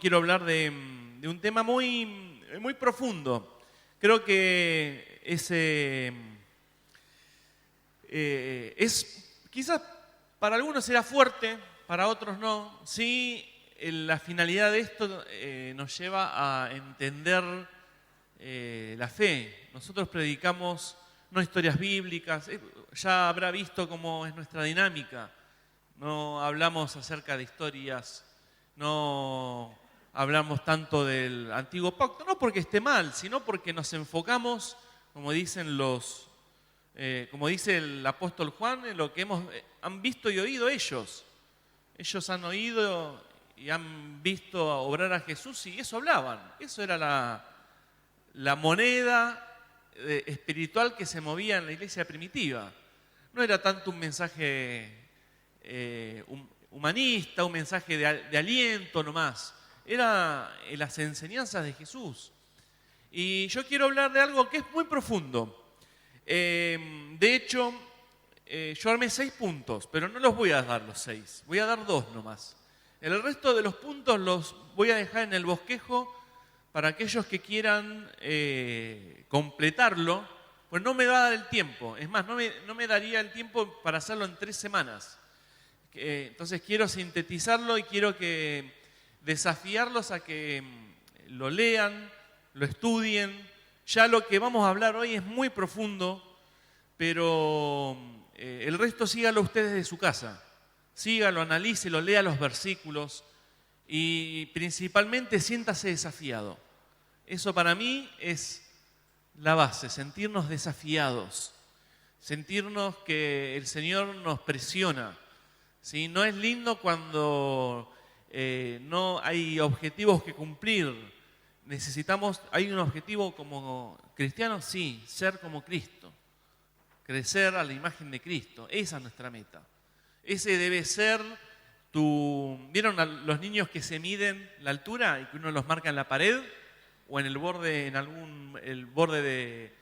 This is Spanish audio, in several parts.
Quiero hablar de un tema muy, muy profundo. Creo que quizás para algunos será fuerte, para otros no. Sí, la finalidad de esto nos lleva a entender la fe. Nosotros predicamos no historias bíblicas, ya habrá visto cómo es nuestra dinámica. No hablamos acerca de historias, no hablamos tanto del antiguo pacto, no porque esté mal, sino porque nos enfocamos, como dice el apóstol Juan, en lo que han visto y oído ellos. Ellos han oído y han visto obrar a Jesús y eso hablaban. Eso era la moneda espiritual que se movía en la iglesia primitiva. No era tanto un mensaje humanista, un mensaje de aliento nomás. Era las enseñanzas de Jesús. Y yo quiero hablar de algo que es muy profundo. De hecho, yo armé 6 puntos, pero no los voy a dar los 6. Voy a dar 2 nomás. El resto de los puntos los voy a dejar en el bosquejo para aquellos que quieran completarlo. Pues no me va a dar el tiempo. Es más, no me daría el tiempo para hacerlo en 3 semanas. Entonces quiero sintetizarlo y quiero desafiarlos a que lo lean, lo estudien. Ya lo que vamos a hablar hoy es muy profundo, pero el resto sígalo ustedes de su casa. Sígalo, analícelo, lea los versículos y principalmente siéntase desafiado. Eso para mí es la base, sentirnos desafiados, sentirnos que el Señor nos presiona. ¿Sí? No es lindo cuando no hay objetivos que cumplir. Hay un objetivo como cristianos, sí, ser como Cristo, crecer a la imagen de Cristo. Esa es nuestra meta. Ese debe ser ¿Vieron a los niños que se miden la altura y que uno los marca en la pared o en el borde, el borde de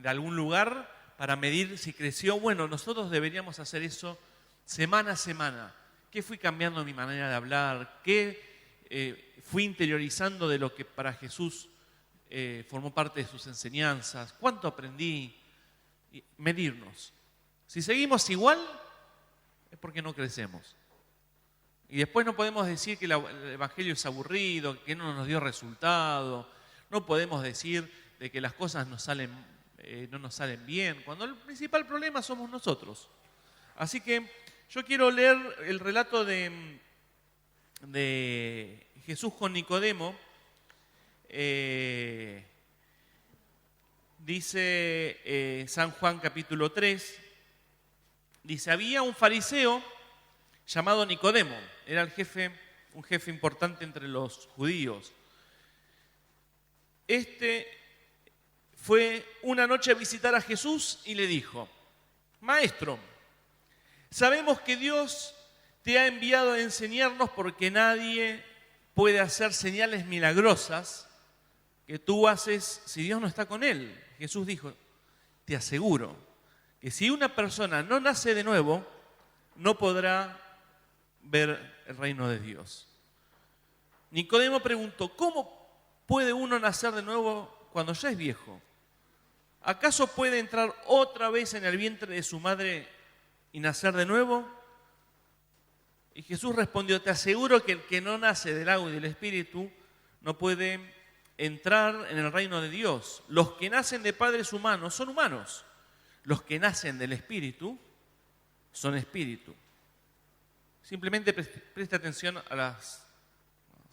algún lugar para medir si creció? Bueno, nosotros deberíamos hacer eso semana a semana. ¿Qué fui cambiando mi manera de hablar? ¿Qué fui interiorizando de lo que para Jesús formó parte de sus enseñanzas? ¿Cuánto aprendí? Medirnos. Si seguimos igual, es porque no crecemos. Y después no podemos decir que el Evangelio es aburrido, que no nos dio resultado. No podemos decir de que las cosas no nos salen bien, cuando el principal problema somos nosotros. Así que yo quiero leer el relato de Jesús con Nicodemo. Dice San Juan capítulo 3, dice, había un fariseo llamado Nicodemo, era un jefe importante entre los judíos. Este fue una noche a visitar a Jesús y le dijo, Maestro, sabemos que Dios te ha enviado a enseñarnos porque nadie puede hacer señales milagrosas que tú haces si Dios no está con él. Jesús dijo, te aseguro que si una persona no nace de nuevo, no podrá ver el reino de Dios. Nicodemo preguntó, ¿cómo puede uno nacer de nuevo cuando ya es viejo? ¿Acaso puede entrar otra vez en el vientre de su madre y nacer de nuevo? Y Jesús respondió, te aseguro que el que no nace del agua y del Espíritu no puede entrar en el reino de Dios. Los que nacen de padres humanos son humanos. Los que nacen del Espíritu son espíritu. Simplemente presta atención a las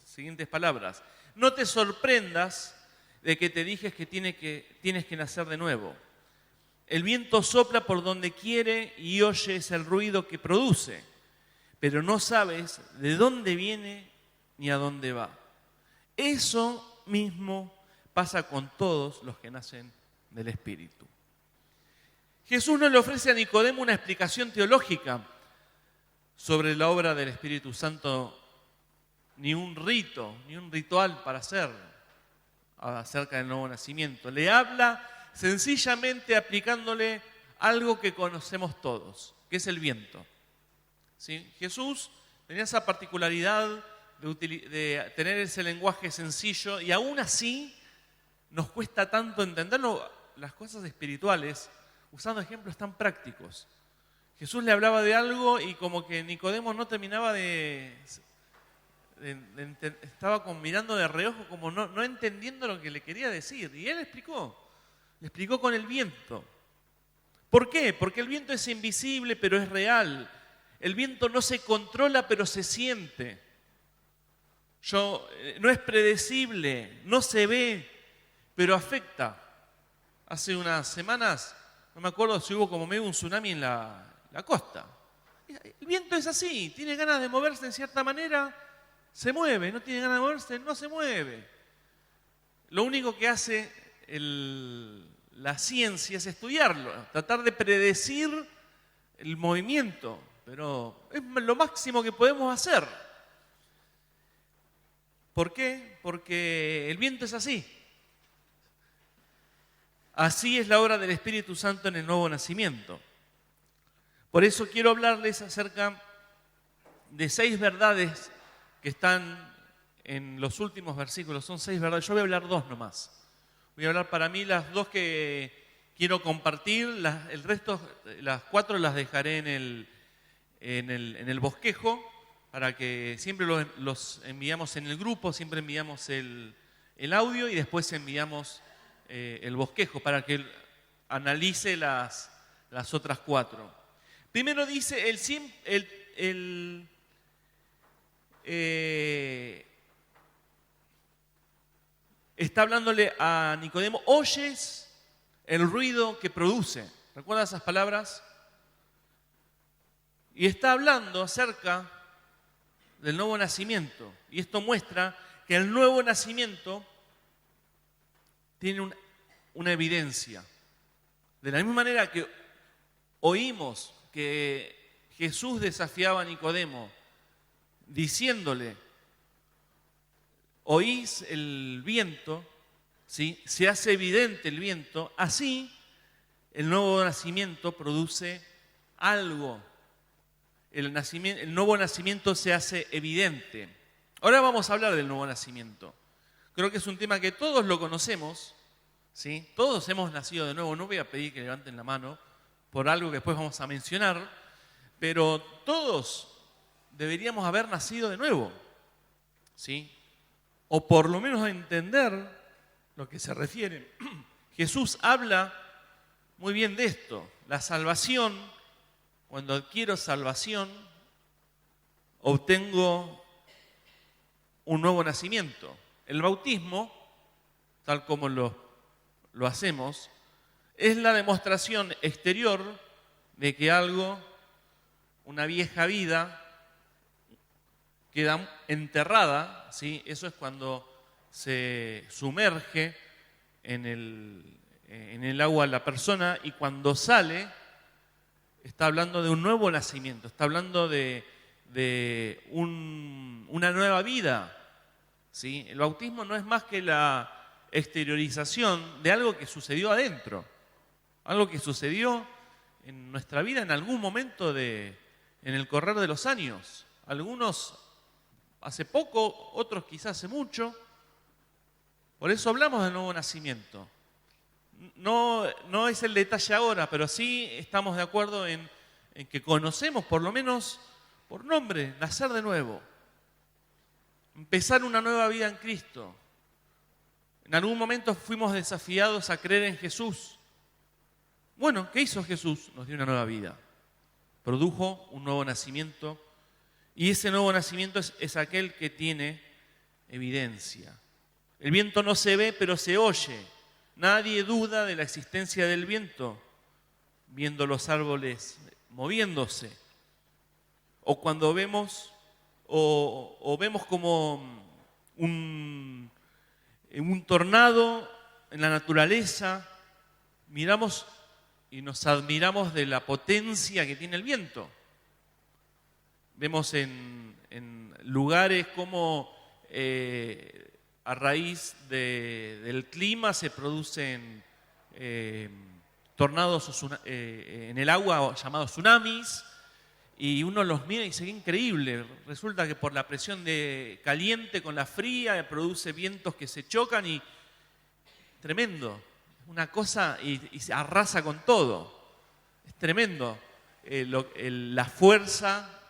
siguientes palabras. No te sorprendas de que te dije que tienes que nacer de nuevo. El viento sopla por donde quiere y oyes el ruido que produce, pero no sabes de dónde viene ni a dónde va. Eso mismo pasa con todos los que nacen del Espíritu. Jesús no le ofrece a Nicodemo una explicación teológica sobre la obra del Espíritu Santo, ni un ritual para hacer acerca del nuevo nacimiento. Le habla sencillamente aplicándole algo que conocemos todos, que es el viento. ¿Sí? Jesús tenía esa particularidad de tener ese lenguaje sencillo y aún así nos cuesta tanto entenderlo, las cosas espirituales, usando ejemplos tan prácticos. Jesús le hablaba de algo y como que Nicodemo no terminaba estaba mirando de reojo, como no entendiendo lo que le quería decir. Y él le explicó con el viento. ¿Por qué? Porque el viento es invisible, pero es real. El viento no se controla, pero se siente. No es predecible, no se ve, pero afecta. Hace unas semanas, no me acuerdo si hubo como medio un tsunami en la costa. El viento es así, tiene ganas de moverse en cierta manera, se mueve, no tiene ganas de moverse, no se mueve. Lo único que hace la ciencia es estudiarlo, tratar de predecir el movimiento, pero es lo máximo que podemos hacer. ¿Por qué? Porque el viento es así. Así es la obra del Espíritu Santo en el nuevo nacimiento. Por eso quiero hablarles acerca de 6 verdades que están en los últimos versículos. Son 6 verdades. Yo voy a hablar 2 nomás. Voy a hablar para mí las 2 que quiero compartir. El resto, las 4 las dejaré en el bosquejo para que siempre los enviamos en el grupo, siempre enviamos el audio y después enviamos el bosquejo para que analice las otras 4. Primero dice está hablándole a Nicodemo, oyes el ruido que produce. ¿Recuerdas esas palabras? Y está hablando acerca del nuevo nacimiento. Y esto muestra que el nuevo nacimiento tiene una evidencia. De la misma manera que oímos que Jesús desafiaba a Nicodemo diciéndole, oís el viento, ¿sí? Se hace evidente el viento, así el nuevo nacimiento produce algo. El nuevo nacimiento se hace evidente. Ahora vamos a hablar del nuevo nacimiento. Creo que es un tema que todos lo conocemos, ¿sí? Todos hemos nacido de nuevo. No voy a pedir que levanten la mano por algo que después vamos a mencionar, pero todos deberíamos haber nacido de nuevo, ¿sí? O por lo menos entender lo que se refiere. Jesús habla muy bien de esto. La salvación, cuando adquiero salvación, obtengo un nuevo nacimiento. El bautismo, tal como lo hacemos, es la demostración exterior de que algo, una vieja vida, queda enterrada, ¿sí? Eso es cuando se sumerge en el agua la persona y cuando sale está hablando de un nuevo nacimiento, está hablando de una nueva vida, ¿sí? El bautismo no es más que la exteriorización de algo que sucedió adentro, algo que sucedió en nuestra vida en algún momento en el correr de los años. Algunos hace poco, otros quizás hace mucho. Por eso hablamos del nuevo nacimiento. No es el detalle ahora, pero sí estamos de acuerdo en que conocemos, por lo menos por nombre, nacer de nuevo. Empezar una nueva vida en Cristo. En algún momento fuimos desafiados a creer en Jesús. Bueno, ¿qué hizo Jesús? Nos dio una nueva vida. Produjo un nuevo nacimiento. Y ese nuevo nacimiento es aquel que tiene evidencia. El viento no se ve, pero se oye. Nadie duda de la existencia del viento, viendo los árboles moviéndose. O cuando vemos, o vemos como un tornado en la naturaleza, miramos y nos admiramos de la potencia que tiene el viento. Vemos en lugares como a raíz del clima se producen tornados en el agua llamados tsunamis y uno los mira y dice, qué increíble. Resulta que por la presión de caliente con la fría produce vientos que se chocan y tremendo. Una cosa y se arrasa con todo. Es tremendo la fuerza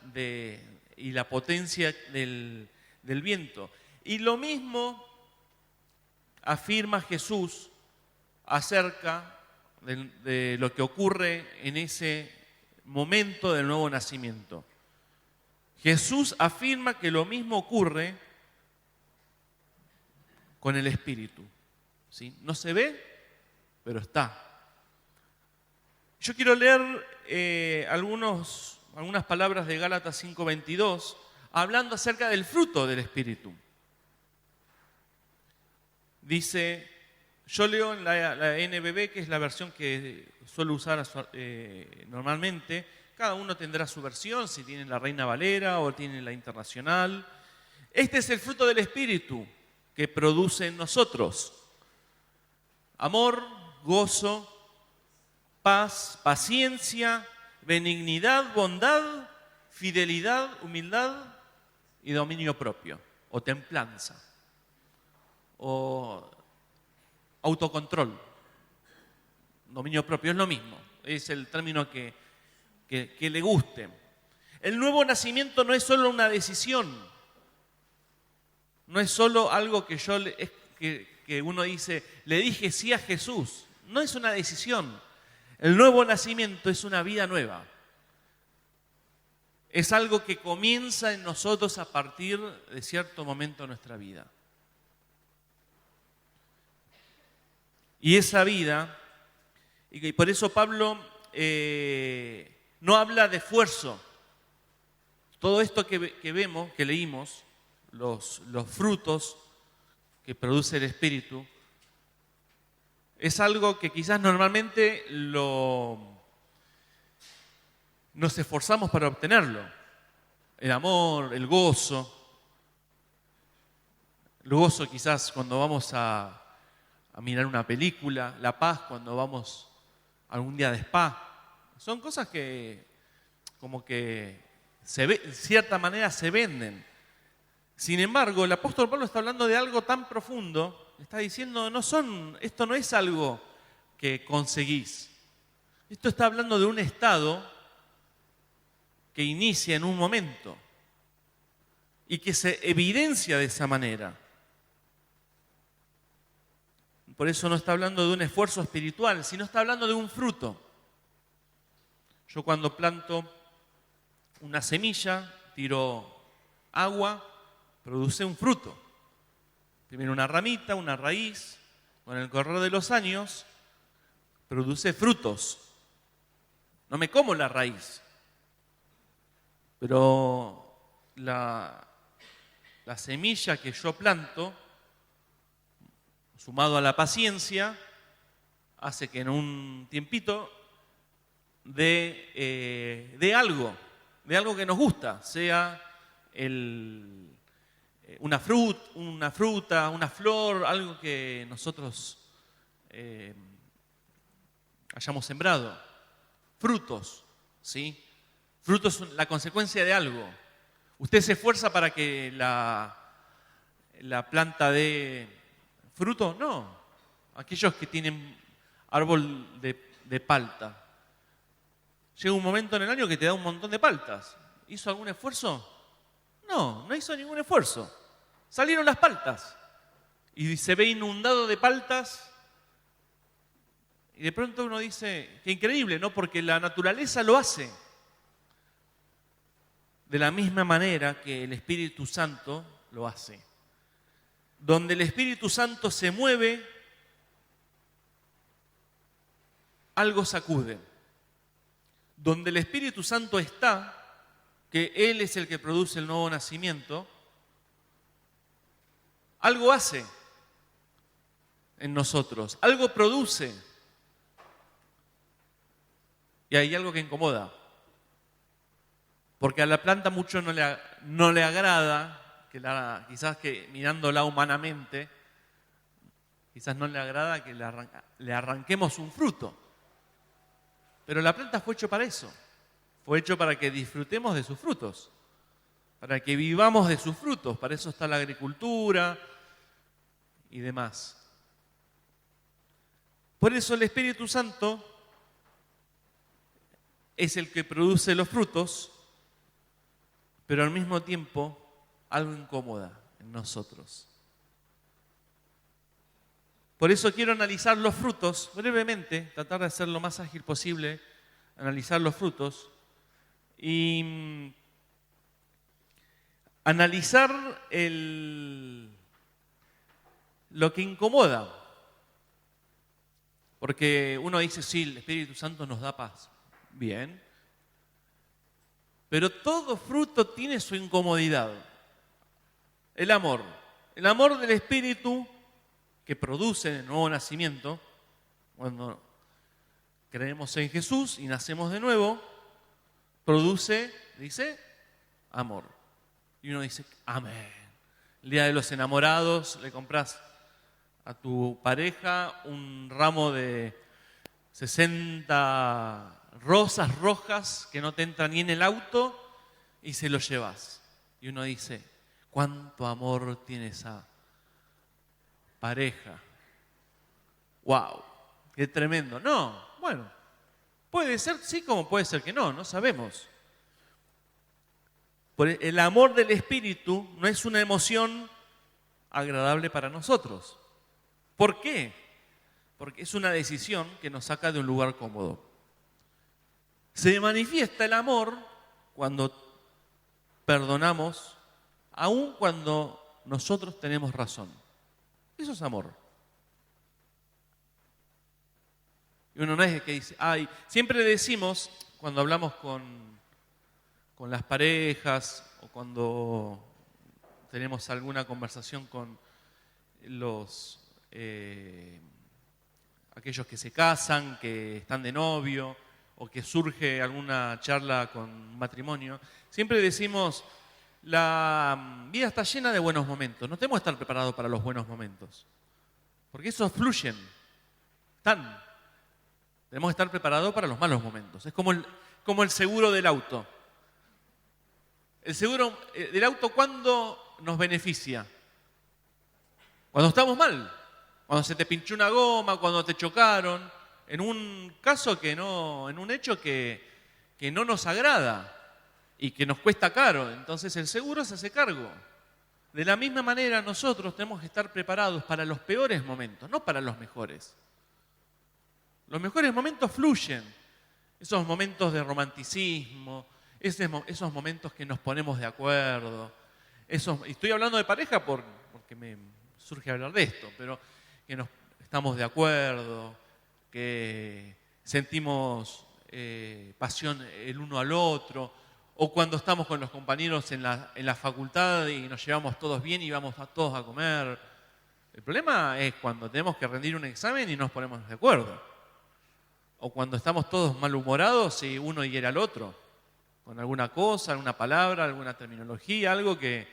y la potencia del viento. Y lo mismo afirma Jesús acerca de lo que ocurre en ese momento del nuevo nacimiento. Jesús afirma que lo mismo ocurre con el Espíritu. ¿Sí? No se ve, pero está. Yo quiero leer algunas palabras de Gálatas 5:22, hablando acerca del fruto del Espíritu. Dice, yo leo en la NBB, que es la versión que suelo usar normalmente. Cada uno tendrá su versión, si tienen la Reina Valera o tienen la Internacional. Este es el fruto del Espíritu que produce en nosotros: amor, gozo, paz, paciencia, benignidad, bondad, fidelidad, humildad y dominio propio, o templanza, o autocontrol. Dominio propio es lo mismo, es el término que le guste. El nuevo nacimiento no es solo una decisión, no es solo algo que uno dice, le dije sí a Jesús. No es una decisión. El nuevo nacimiento es una vida nueva. Es algo que comienza en nosotros a partir de cierto momento de nuestra vida. Y esa vida, y por eso Pablo no habla de esfuerzo. Todo esto que vemos, que leímos, los frutos que produce el Espíritu, es algo que quizás normalmente nos esforzamos para obtenerlo. El amor, el gozo. El gozo quizás cuando vamos a mirar una película, la paz cuando vamos algún día de spa. Son cosas que como que en cierta manera se venden. Sin embargo, el apóstol Pablo está hablando de algo tan profundo. Está diciendo, esto no es algo que conseguís. Esto está hablando de un estado que inicia en un momento y que se evidencia de esa manera. Por eso no está hablando de un esfuerzo espiritual, sino está hablando de un fruto. Yo cuando planto una semilla, tiro agua, produce un fruto. Primero una ramita, una raíz, con el correr de los años, produce frutos. No me como la raíz, pero la semilla que yo planto, sumado a la paciencia, hace que en un tiempito dé algo que nos gusta, sea una fruta, una flor, algo que nosotros hayamos sembrado. Frutos, ¿sí? Frutos son la consecuencia de algo. ¿Usted se esfuerza para que la planta dé fruto? No. Aquellos que tienen árbol de palta. Llega un momento en el año que te da un montón de paltas. ¿Hizo algún esfuerzo? No hizo ningún esfuerzo. Salieron las paltas. Y se ve inundado de paltas. Y de pronto uno dice, qué increíble, ¿no? Porque la naturaleza lo hace. De la misma manera que el Espíritu Santo lo hace. Donde el Espíritu Santo se mueve, algo sacude. Donde el Espíritu Santo está, que Él es el que produce el nuevo nacimiento, algo hace en nosotros, algo produce. Y hay algo que incomoda. Porque a la planta mucho no le agrada, quizás que mirándola humanamente, quizás no le agrada que le arranquemos un fruto. Pero la planta fue hecha para eso. Fue hecho para que disfrutemos de sus frutos, para que vivamos de sus frutos. Para eso está la agricultura y demás. Por eso el Espíritu Santo es el que produce los frutos, pero al mismo tiempo algo incomoda en nosotros. Por eso quiero analizar los frutos brevemente, tratar de ser lo más ágil posible, analizar los frutos y analizar lo que incomoda. Porque uno dice, sí, el Espíritu Santo nos da paz. Bien. Pero todo fruto tiene su incomodidad. El amor del Espíritu que produce el nuevo nacimiento, cuando creemos en Jesús y nacemos de nuevo, produce, dice, amor. Y uno dice, amén. El día de los enamorados le compras a tu pareja un ramo de 60 rosas rojas que no te entran ni en el auto y se lo llevas. Y uno dice, ¿cuánto amor tiene esa pareja? ¡Wow! ¡Qué tremendo! No, bueno, puede ser sí como puede ser que no, no sabemos. El amor del Espíritu no es una emoción agradable para nosotros. ¿Por qué? Porque es una decisión que nos saca de un lugar cómodo. Se manifiesta el amor cuando perdonamos, aun cuando nosotros tenemos razón. Eso es amor. Y uno no es el que dice, ay, siempre decimos, cuando hablamos con las parejas o cuando tenemos alguna conversación con aquellos que se casan, que están de novio o que surge alguna charla con matrimonio, siempre decimos, la vida está llena de buenos momentos. No tenemos que estar preparados para los buenos momentos, porque esos fluyen. Tenemos que estar preparados para los malos momentos. Es como el seguro del auto. El seguro del auto, ¿cuándo nos beneficia? Cuando estamos mal, cuando se te pinchó una goma, cuando te chocaron, en un hecho que no nos agrada y que nos cuesta caro. Entonces el seguro se hace cargo. De la misma manera nosotros tenemos que estar preparados para los peores momentos, no para los mejores. Los mejores momentos fluyen. Esos momentos de romanticismo, esos momentos que nos ponemos de acuerdo. Estoy hablando de pareja porque me surge hablar de esto, pero que estamos de acuerdo, que sentimos pasión el uno al otro, o cuando estamos con los compañeros en la facultad y nos llevamos todos bien y vamos todos a comer. El problema es cuando tenemos que rendir un examen y no nos ponemos de acuerdo. O cuando estamos todos malhumorados y uno hiere al otro, con alguna cosa, alguna palabra, alguna terminología, algo que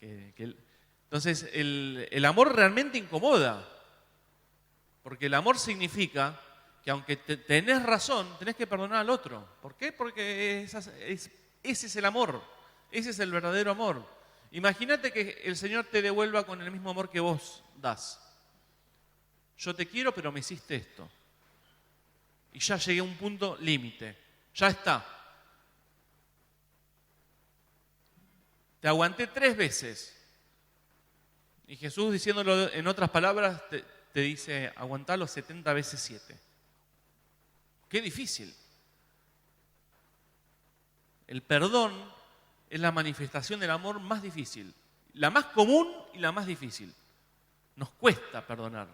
entonces el amor realmente incomoda. Porque el amor significa que aunque tenés razón, tenés que perdonar al otro. ¿Por qué? Porque ese es el amor, ese es el verdadero amor. Imagínate que el Señor te devuelva con el mismo amor que vos das. Yo te quiero, pero me hiciste esto. Y ya llegué a un punto límite. Ya está. Te aguanté 3 veces. Y Jesús, diciéndolo en otras palabras, te dice, aguantalo 70 veces 7. Qué difícil. El perdón es la manifestación del amor más difícil. La más común y la más difícil. Nos cuesta perdonar.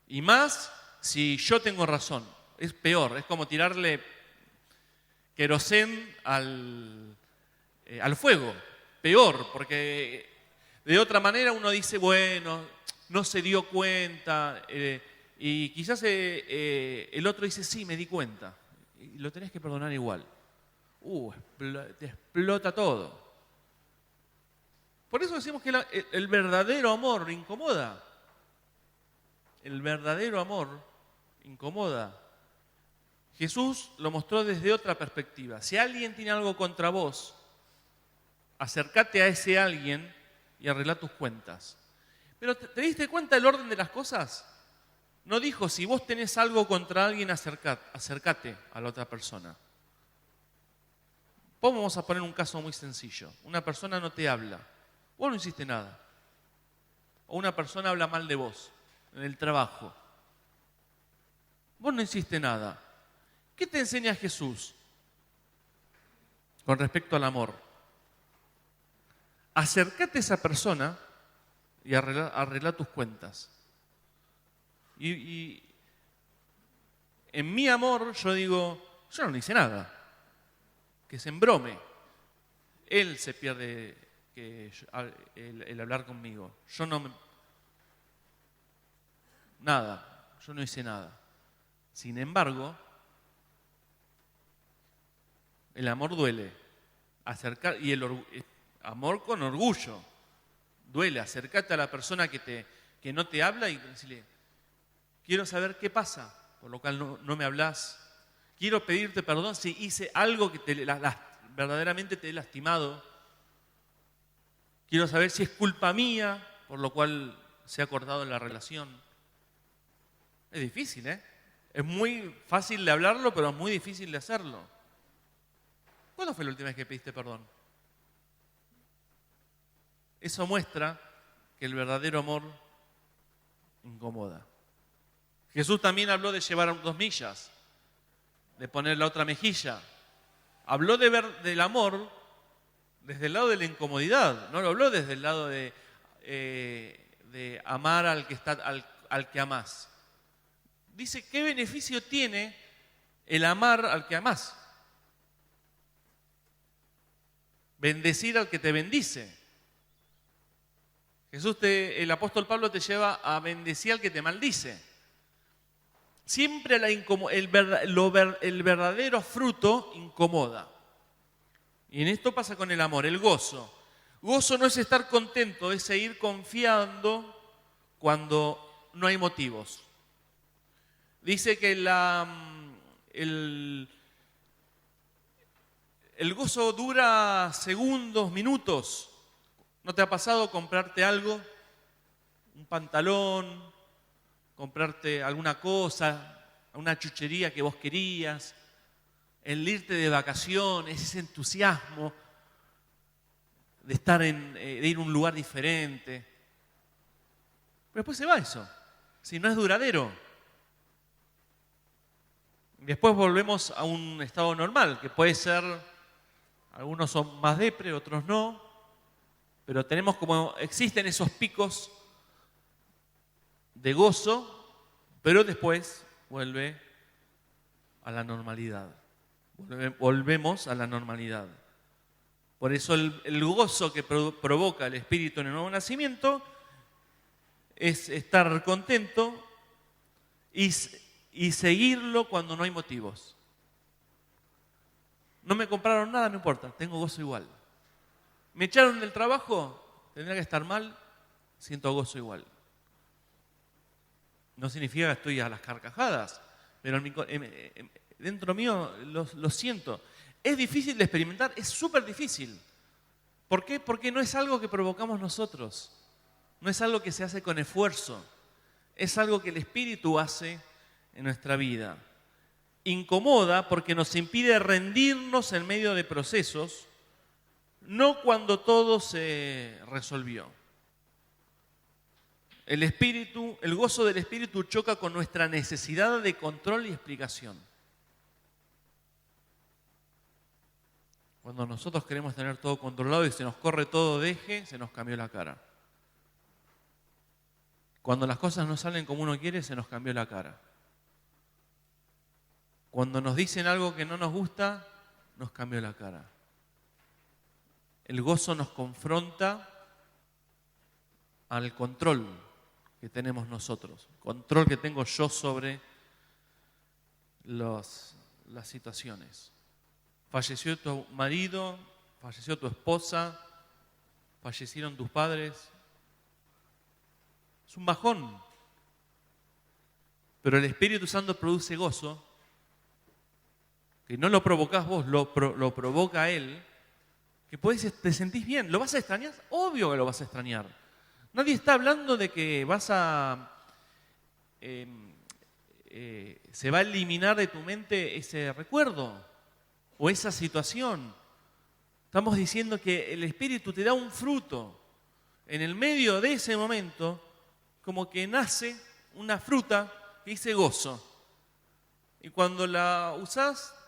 Y más si yo tengo razón. Es peor, es como tirarle querosén al fuego. Peor, porque de otra manera uno dice, bueno, no se dio cuenta, y quizás el otro dice, sí, me di cuenta. Y lo tenés que perdonar igual. Te explota todo. Por eso decimos que el verdadero amor incomoda. El verdadero amor incomoda. Jesús lo mostró desde otra perspectiva. Si alguien tiene algo contra vos, acércate a ese alguien y arregla tus cuentas. Pero ¿te diste cuenta del orden de las cosas? No dijo, si vos tenés algo contra alguien, acércate a la otra persona. Vamos a poner un caso muy sencillo. Una persona no te habla. Vos no hiciste nada. O una persona habla mal de vos en el trabajo. Vos no hiciste nada. ¿Qué te enseña Jesús con respecto al amor? Acércate a esa persona y arregla tus cuentas. Y en mi amor yo digo, yo no hice nada. Que se embrome. Él se pierde el hablar conmigo. Yo nada, yo no hice nada. Sin embargo, el amor duele. Y amor con orgullo. Duele. Acércate a la persona que no te habla y decirle, quiero saber qué pasa, por lo cual no me hablas. Quiero pedirte perdón si hice algo que verdaderamente te he lastimado. Quiero saber si es culpa mía, por lo cual se ha cortado la relación. Es difícil, ¿eh? Es muy fácil de hablarlo, pero es muy difícil de hacerlo. ¿Cuándo fue la última vez que pediste perdón? Eso muestra que el verdadero amor incomoda. Jesús también habló de llevar 2 millas, de poner la otra mejilla. Habló del amor desde el lado de la incomodidad, no lo habló desde el lado de amar al que amás. Dice, ¿qué beneficio tiene el amar al que amás? Bendecir al que te bendice. El apóstol Pablo te lleva a bendecir al que te maldice. Siempre el verdadero fruto incomoda. Y en esto pasa con el amor, el gozo. Gozo no es estar contento, es seguir confiando cuando no hay motivos. Dice que el gozo dura segundos, minutos. ¿No te ha pasado comprarte algo? Un pantalón, comprarte alguna cosa, una chuchería que vos querías, el irte de vacaciones, ese entusiasmo de de ir a un lugar diferente. Pero después se va eso, si no es duradero. Después volvemos a un estado normal, que puede ser, algunos son más depre, otros no, pero existen esos picos de gozo, pero después vuelve a la normalidad. Volvemos a la normalidad. Por eso el gozo que provoca el Espíritu en el nuevo nacimiento es estar contento y seguirlo cuando no hay motivos. No me compraron nada, no importa, tengo gozo igual. Me echaron del trabajo, tendría que estar mal, siento gozo igual. No significa que estoy a las carcajadas, pero dentro mío lo siento. Es difícil de experimentar, es súper difícil. ¿Por qué? Porque no es algo que provocamos nosotros. No es algo que se hace con esfuerzo. Es algo que el Espíritu hace en nuestra vida. Incomoda porque nos impide rendirnos en medio de procesos, no cuando todo se resolvió. El gozo del Espíritu choca con nuestra necesidad de control y explicación. Cuando nosotros queremos tener todo controlado y se nos corre todo de eje, se nos cambió la cara. Cuando las cosas no salen como uno quiere, se nos cambió la cara. Cuando nos dicen algo que no nos gusta, nos cambió la cara. El gozo nos confronta al control que tenemos nosotros, control que tengo yo sobre las situaciones. Falleció tu marido, falleció tu esposa, fallecieron tus padres. Es un bajón. Pero el Espíritu Santo produce gozo que no lo provocás vos, lo provoca Él, que te sentís bien. ¿Lo vas a extrañar? Obvio que lo vas a extrañar. Nadie está hablando de que se va a eliminar de tu mente ese recuerdo o esa situación. Estamos diciendo que el Espíritu te da un fruto. En el medio de ese momento, como que nace una fruta que dice gozo. Y cuando la usás,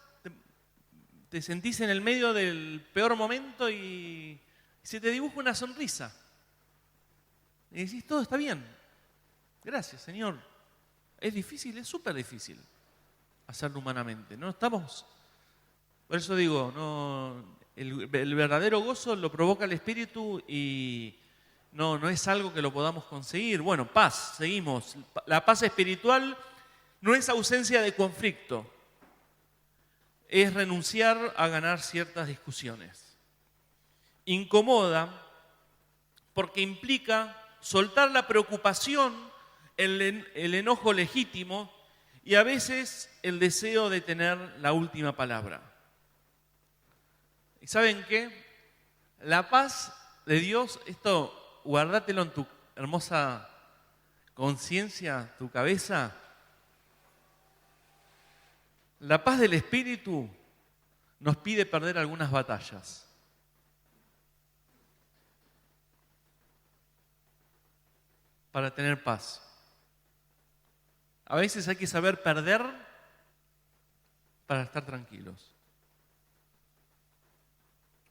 te sentís en el medio del peor momento y se te dibuja una sonrisa. Y decís, todo está bien. Gracias, Señor. Es difícil, es súper difícil hacerlo humanamente. No estamos. Por eso digo, el verdadero gozo lo provoca el Espíritu y no es algo que lo podamos conseguir. Bueno, paz, seguimos. La paz espiritual no es ausencia de conflicto, es renunciar a ganar ciertas discusiones. Incomoda porque implica soltar la preocupación, el enojo legítimo y a veces el deseo de tener la última palabra. ¿Y saben qué? La paz de Dios, esto guardátelo en tu hermosa conciencia, tu cabeza. La paz del Espíritu nos pide perder algunas batallas. Para tener paz. A veces hay que saber perder para estar tranquilos.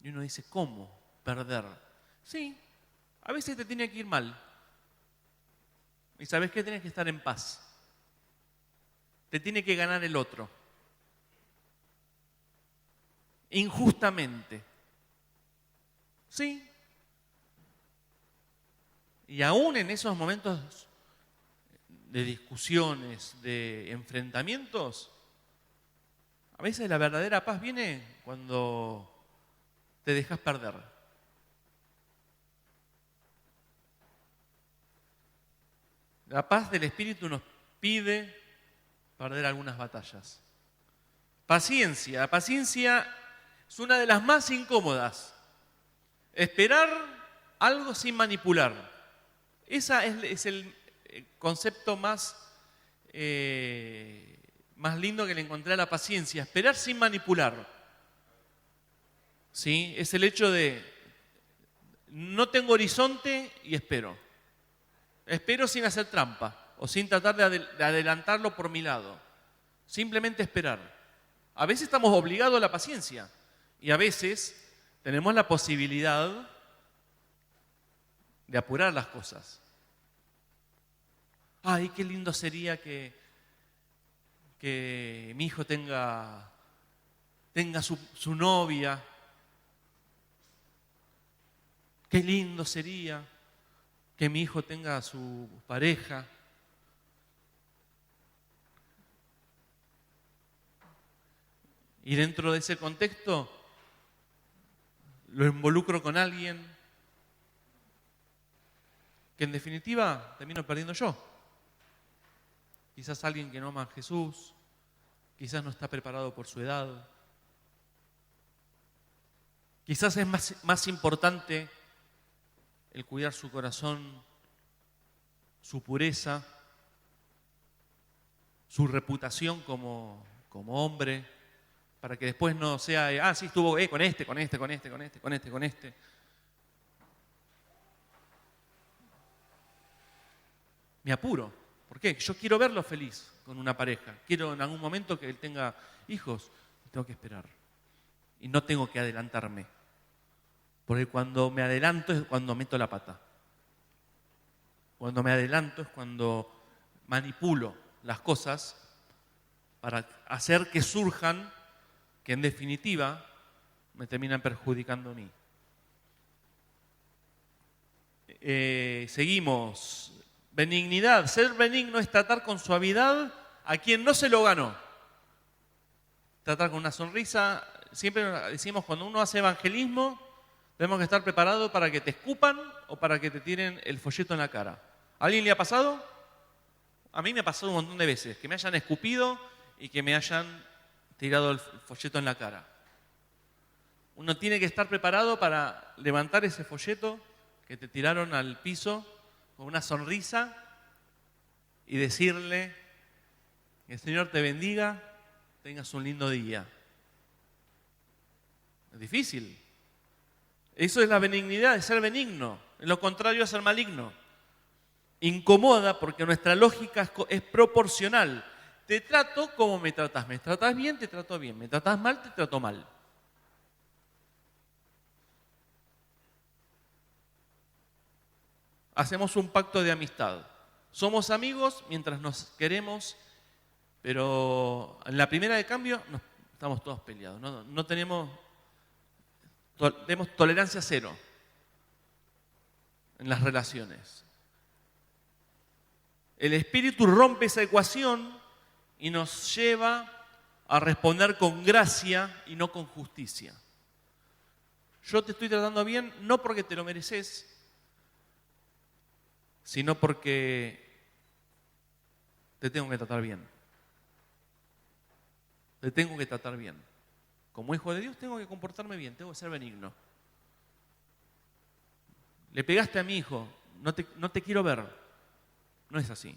Y uno dice, ¿cómo perder? Sí, a veces te tiene que ir mal. Y sabes que tienes que estar en paz. Te tiene que ganar el otro. Injustamente. Sí. Y aún en esos momentos de discusiones, de enfrentamientos, a veces la verdadera paz viene cuando te dejas perder. La paz del Espíritu nos pide perder algunas batallas. Paciencia. La paciencia es una de las más incómodas. Esperar algo sin manipular. Ese es el concepto más lindo que le encontré a la paciencia. Esperar sin manipular. ¿Sí? Es el hecho de no tengo horizonte y espero. Espero sin hacer trampa o sin tratar de adelantarlo por mi lado. Simplemente esperar. A veces estamos obligados a la paciencia y a veces tenemos la posibilidad de apurar las cosas. Ay, qué lindo sería que mi hijo tenga su novia. Qué lindo sería que mi hijo tenga su pareja. Y dentro de ese contexto lo involucro con alguien que en definitiva termino perdiendo yo. Quizás alguien que no ama a Jesús, quizás no está preparado por su edad. Quizás es más importante el cuidar su corazón, su pureza, su reputación como hombre, para que después no sea, sí estuvo con este. Me apuro. ¿Por qué? Yo quiero verlo feliz con una pareja. Quiero en algún momento que él tenga hijos. Tengo que esperar. Y no tengo que adelantarme. Porque cuando me adelanto es cuando meto la pata. Cuando me adelanto es cuando manipulo las cosas para hacer que surjan, que en definitiva me terminan perjudicando a mí. Seguimos. Benignidad. Ser benigno es tratar con suavidad a quien no se lo ganó. Tratar con una sonrisa. Siempre decimos, cuando uno hace evangelismo, tenemos que estar preparados para que te escupan o para que te tiren el folleto en la cara. ¿A alguien le ha pasado? A mí me ha pasado un montón de veces, que me hayan escupido y que me hayan tirado el folleto en la cara. Uno tiene que estar preparado para levantar ese folleto que te tiraron al piso con una sonrisa y decirle: que el Señor te bendiga, tengas un lindo día. Es difícil. Eso es la benignidad, de ser benigno. Lo contrario es ser maligno. Incomoda porque nuestra lógica es proporcional. Te trato como me tratas. Me tratas bien, te trato bien. Me tratas mal, te trato mal. Hacemos un pacto de amistad. Somos amigos mientras nos queremos, pero en la primera de cambio estamos todos peleados. No tenemos tolerancia cero en las relaciones. El Espíritu rompe esa ecuación y nos lleva a responder con gracia y no con justicia. Yo te estoy tratando bien no porque te lo mereces, sino porque te tengo que tratar bien. Te tengo que tratar bien. Como hijo de Dios tengo que comportarme bien, tengo que ser benigno. Le pegaste a mi hijo, no te quiero ver. No es así.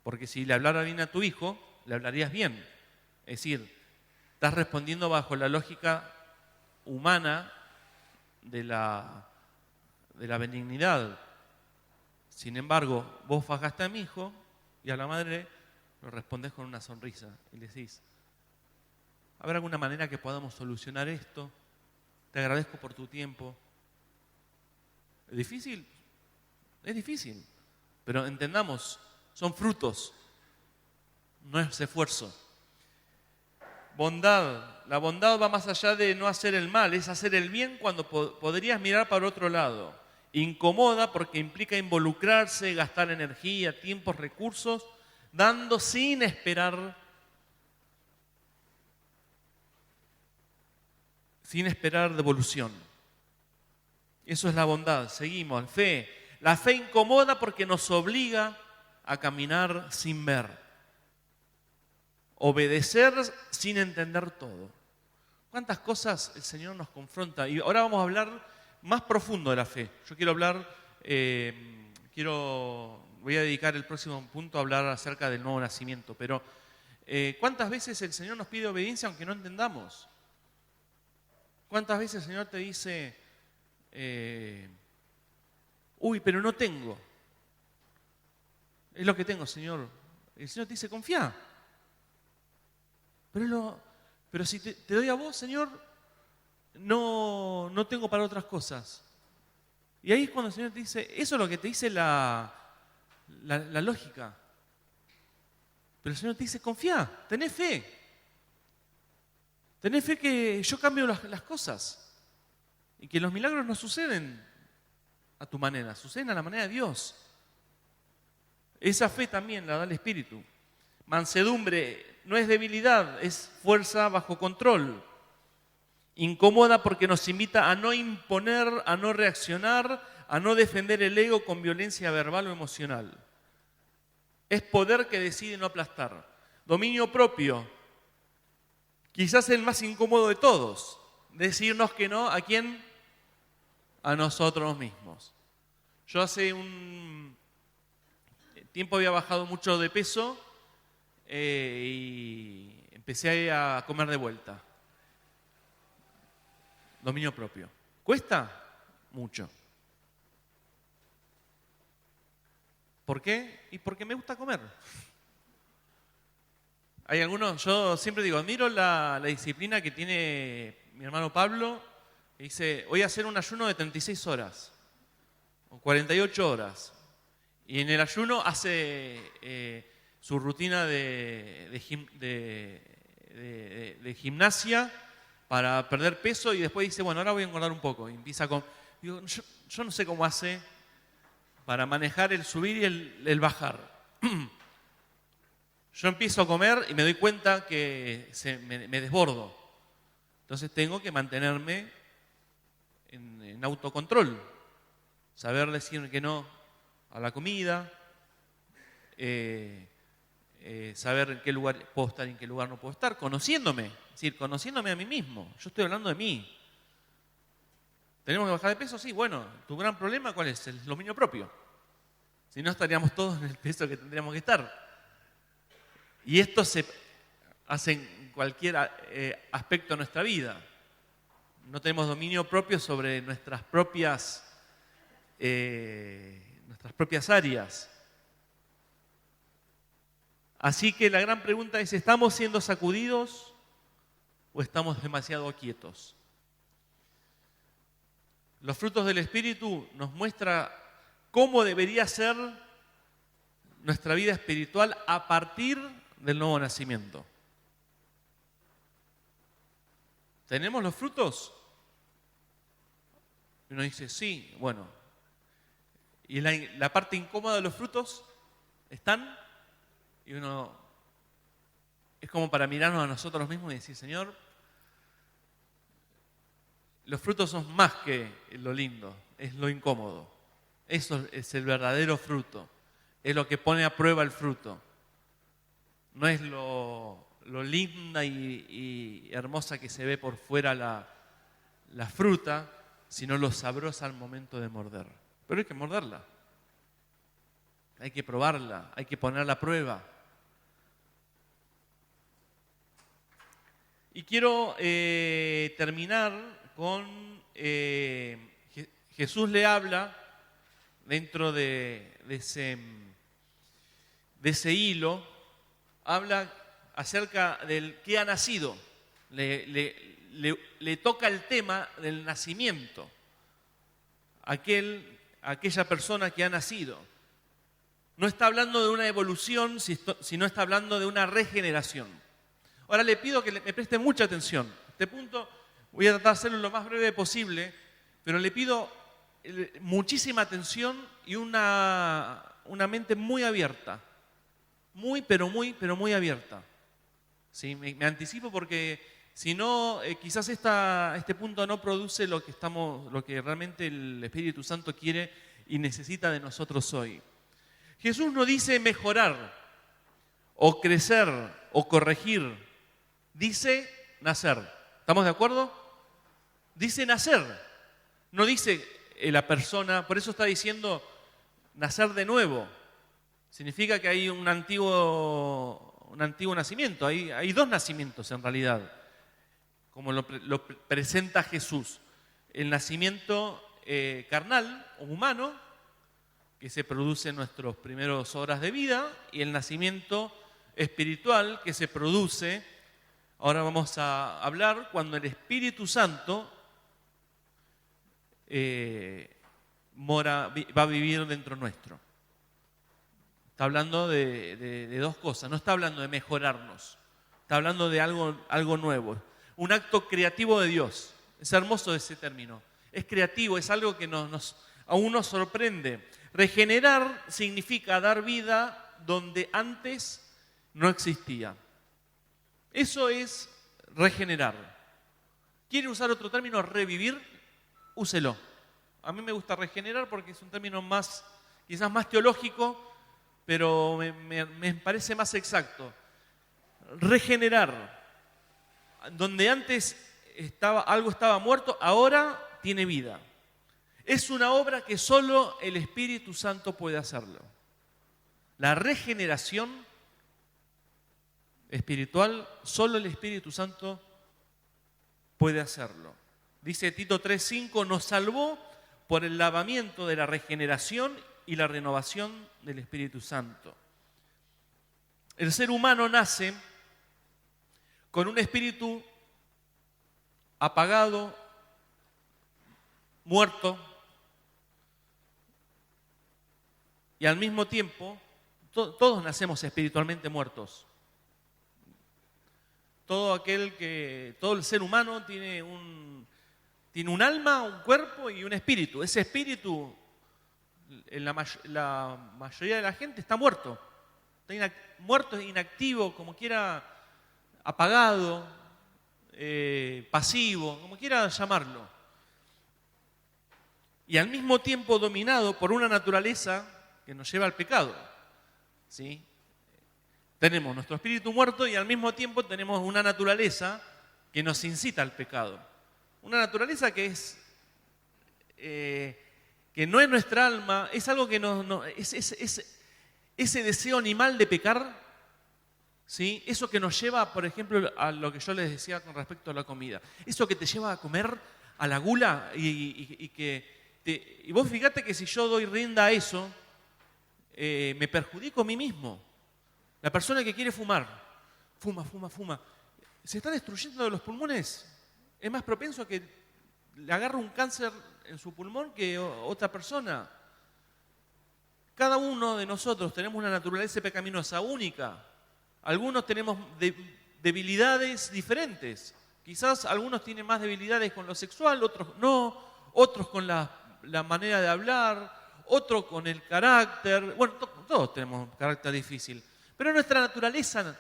Porque si le hablara bien a tu hijo, le hablarías bien. Es decir, estás respondiendo bajo la lógica humana de la benignidad. Sin embargo, vos fajaste a mi hijo y a la madre lo respondés con una sonrisa y le decís: ¿habrá alguna manera que podamos solucionar esto? Te agradezco por tu tiempo. ¿Es difícil? Es difícil. Pero entendamos, son frutos, no es esfuerzo. Bondad. La bondad va más allá de no hacer el mal, es hacer el bien cuando podrías mirar para otro lado. Incomoda porque implica involucrarse, gastar energía, tiempos, recursos, dando sin esperar devolución. Eso es la bondad. Seguimos. Fe. La fe incomoda porque nos obliga a caminar sin ver. Obedecer sin entender todo. ¿Cuántas cosas el Señor nos confronta? Y ahora vamos a hablar más profundo de la fe. Yo quiero hablar, voy a dedicar el próximo punto a hablar acerca del nuevo nacimiento. Pero ¿cuántas veces el Señor nos pide obediencia aunque no entendamos? ¿Cuántas veces el Señor te dice, pero no tengo? Es lo que tengo, Señor. El Señor te dice, confía. Pero si te doy a vos, Señor, no tengo para otras cosas. Y ahí es cuando el Señor te dice, eso es lo que te dice la lógica. Pero el Señor te dice, confía, tenés fe. Tenés fe que yo cambio las cosas. Y que los milagros no suceden a tu manera, suceden a la manera de Dios. Esa fe también la da el Espíritu. Mansedumbre no es debilidad, es fuerza bajo control. Incomoda porque nos invita a no imponer, a no reaccionar, a no defender el ego con violencia verbal o emocional. Es poder que decide no aplastar. Dominio propio, quizás el más incómodo de todos. Decirnos que no, ¿a quién? A nosotros mismos. Yo hace un tiempo había bajado mucho de peso y empecé a comer de vuelta. Dominio propio. ¿Cuesta? Mucho. ¿Por qué? Y porque me gusta comer. Hay algunos, yo siempre digo, admiro la disciplina que tiene mi hermano Pablo, que dice, voy a hacer un ayuno de 36 horas o 48 horas. Y en el ayuno hace su rutina de gimnasia para perder peso y después dice, bueno, ahora voy a engordar un poco. Y empieza con... Digo, yo no sé cómo hace para manejar el subir y el bajar. Yo empiezo a comer y me doy cuenta que me desbordo. Entonces tengo que mantenerme en autocontrol. Saber decir que no a la comida. saber en qué lugar puedo estar y en qué lugar no puedo estar, conociéndome, es decir, conociéndome a mí mismo. Yo estoy hablando de mí. ¿Tenemos que bajar de peso? Sí, bueno, ¿tu gran problema cuál es? El dominio propio. Si no, estaríamos todos en el peso que tendríamos que estar. Y esto se hace en cualquier aspecto de nuestra vida. No tenemos dominio propio sobre nuestras propias áreas. Así que la gran pregunta es, ¿estamos siendo sacudidos o estamos demasiado quietos? Los frutos del Espíritu nos muestran cómo debería ser nuestra vida espiritual a partir del nuevo nacimiento. ¿Tenemos los frutos? Y uno dice, sí, bueno. ¿Y la parte incómoda de los frutos? ¿Están? Y uno es como para mirarnos a nosotros mismos y decir, Señor, los frutos son más que lo lindo, es lo incómodo. Eso es el verdadero fruto. Es lo que pone a prueba el fruto. No es lo linda y hermosa que se ve por fuera la fruta, sino lo sabrosa al momento de morder. Pero hay que morderla. Hay que probarla, hay que ponerla a prueba. Y quiero terminar con Jesús le habla dentro de ese hilo, habla acerca del que ha nacido, le toca el tema del nacimiento, aquella persona que ha nacido. No está hablando de una evolución, sino está hablando de una regeneración. Ahora le pido que me preste mucha atención. Este punto voy a tratar de hacerlo lo más breve posible, pero le pido muchísima atención y una mente muy abierta. Pero muy abierta. ¿Sí? Me anticipo porque si no, quizás este punto no produce lo que realmente el Espíritu Santo quiere y necesita de nosotros hoy. Jesús no dice mejorar, o crecer, o corregir. Dice nacer. ¿Estamos de acuerdo? Dice nacer. No dice la persona, por eso está diciendo nacer de nuevo. Significa que hay un antiguo nacimiento. Hay dos nacimientos en realidad, como lo presenta Jesús. El nacimiento carnal o humano, que se produce en nuestras primeras horas de vida, y el nacimiento espiritual que se produce, ahora vamos a hablar, cuando el Espíritu Santo va a vivir dentro nuestro. Está hablando de dos cosas, no está hablando de mejorarnos, está hablando de algo nuevo, un acto creativo de Dios. Es hermoso ese término, es creativo, es algo que aún nos sorprende. Regenerar significa dar vida donde antes no existía. Eso es regenerar. ¿Quiere usar otro término, revivir? Úselo. A mí me gusta regenerar porque es un término quizás más teológico, pero me parece más exacto. Regenerar. Donde antes algo estaba muerto, ahora tiene vida. Es una obra que solo el Espíritu Santo puede hacerlo. La regeneración espiritual, solo el Espíritu Santo puede hacerlo. Dice Tito 3:5, nos salvó por el lavamiento de la regeneración y la renovación del Espíritu Santo. El ser humano nace con un espíritu apagado, muerto, y al mismo tiempo todos nacemos espiritualmente muertos. Todo el ser humano tiene un alma, un cuerpo y un espíritu. Ese espíritu, la mayoría de la gente está muerto. Está muerto, inactivo, como quiera, apagado, pasivo, como quiera llamarlo. Y al mismo tiempo dominado por una naturaleza que nos lleva al pecado. ¿Sí? Tenemos nuestro espíritu muerto y al mismo tiempo tenemos una naturaleza que nos incita al pecado. Una naturaleza que es que no es nuestra alma, es algo que ese deseo animal de pecar, ¿sí? Eso que nos lleva, por ejemplo, a lo que yo les decía con respecto a la comida. Eso que te lleva a comer a la gula y vos fíjate que si yo doy rienda a eso, me perjudico a mí mismo. La persona que quiere fumar, fuma, se está destruyendo de los pulmones. Es más propenso a que le agarre un cáncer en su pulmón que otra persona. Cada uno de nosotros tenemos una naturaleza pecaminosa única. Algunos tenemos debilidades diferentes. Quizás algunos tienen más debilidades con lo sexual, otros no, otros con la manera de hablar, otros con el carácter. Bueno, todos tenemos carácter difícil. Pero nuestra naturaleza,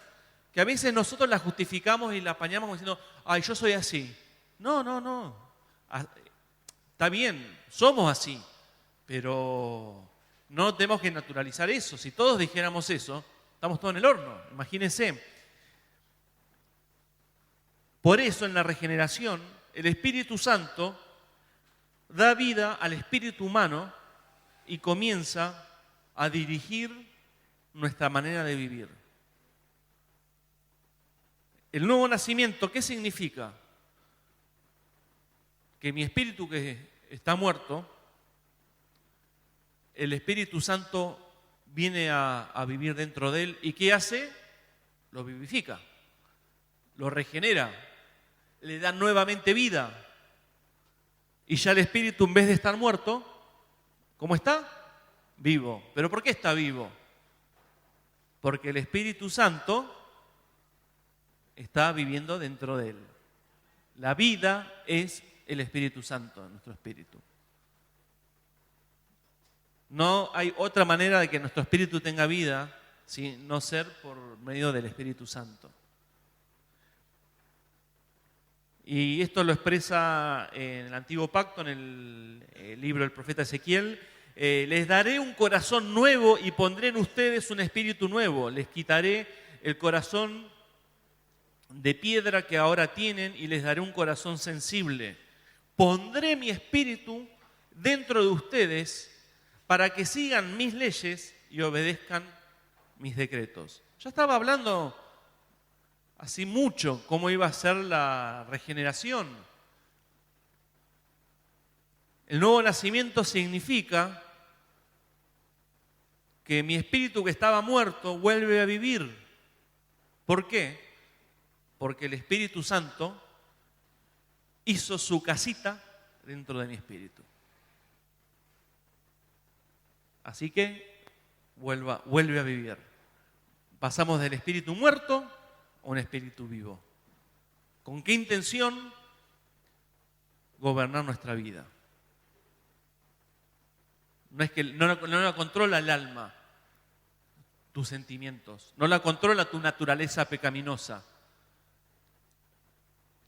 que a veces nosotros la justificamos y la apañamos diciendo, ay, yo soy así. No. Está bien, somos así, pero no tenemos que naturalizar eso. Si todos dijéramos eso, estamos todos en el horno, imagínense. Por eso en la regeneración, el Espíritu Santo da vida al espíritu humano y comienza a dirigir nuestra manera de vivir. El nuevo nacimiento, ¿qué significa? Que mi espíritu que está muerto, el Espíritu Santo viene a vivir dentro de él. ¿Y qué hace? Lo vivifica, lo regenera, le da nuevamente vida. Y ya el espíritu, en vez de estar muerto, ¿cómo está? Vivo. ¿Pero por qué está vivo? Porque el Espíritu Santo está viviendo dentro de él. La vida es el Espíritu Santo en nuestro espíritu. No hay otra manera de que nuestro espíritu tenga vida, ¿sí? No ser por medio del Espíritu Santo. Y esto lo expresa en el Antiguo Pacto, en el libro del profeta Ezequiel. Les daré un corazón nuevo y pondré en ustedes un espíritu nuevo. Les quitaré el corazón de piedra que ahora tienen y les daré un corazón sensible. Pondré mi espíritu dentro de ustedes para que sigan mis leyes y obedezcan mis decretos. Ya estaba hablando así mucho cómo iba a ser la regeneración. El nuevo nacimiento significa que mi espíritu que estaba muerto vuelve a vivir. ¿Por qué? Porque el Espíritu Santo hizo su casita dentro de mi espíritu. Así que vuelve a vivir. Pasamos del espíritu muerto a un espíritu vivo. ¿Con qué intención? Gobernar nuestra vida. No es que no la controla el alma, tus sentimientos, no la controla tu naturaleza pecaminosa.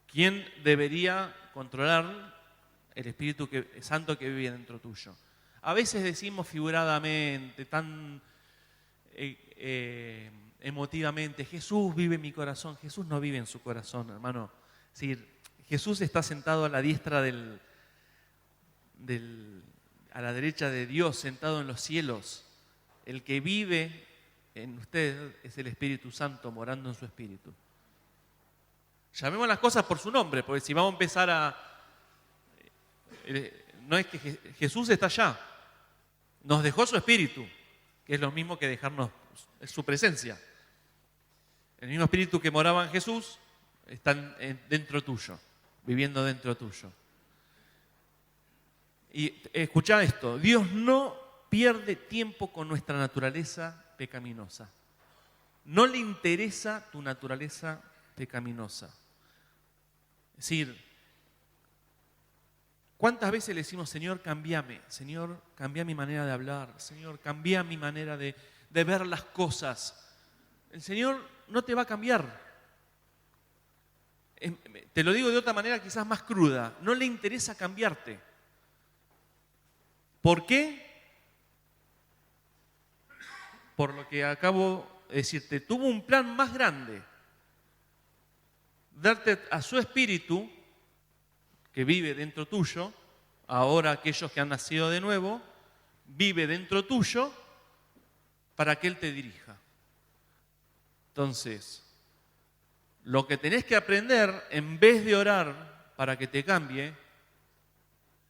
¿Quién debería controlar? El Espíritu Santo que vive dentro tuyo. A veces decimos figuradamente, tan emotivamente, Jesús vive en mi corazón. Jesús no vive en su corazón, hermano. Es decir, Jesús está sentado a la diestra a la derecha de Dios, sentado en los cielos. El que vive en usted es el Espíritu Santo morando en su espíritu. Llamemos las cosas por su nombre, porque si vamos a empezar no es que Jesús está allá, nos dejó su espíritu, que es lo mismo que dejarnos su presencia. El mismo espíritu que moraba en Jesús está dentro tuyo, viviendo dentro tuyo. Y escuchá esto, Dios no pierde tiempo con nuestra naturaleza pecaminosa. No le interesa tu naturaleza pecaminosa. Es decir, ¿cuántas veces le decimos, Señor, cambiame? Señor, cambia mi manera de hablar. Señor, cambia mi manera de ver las cosas. El Señor no te va a cambiar. Te lo digo de otra manera quizás más cruda. No le interesa cambiarte. ¿Por qué? Por lo que acabo es decir, te tuvo un plan más grande, darte a su espíritu, que vive dentro tuyo, ahora aquellos que han nacido de nuevo, vive dentro tuyo para que Él te dirija. Entonces, lo que tenés que aprender, en vez de orar para que te cambie,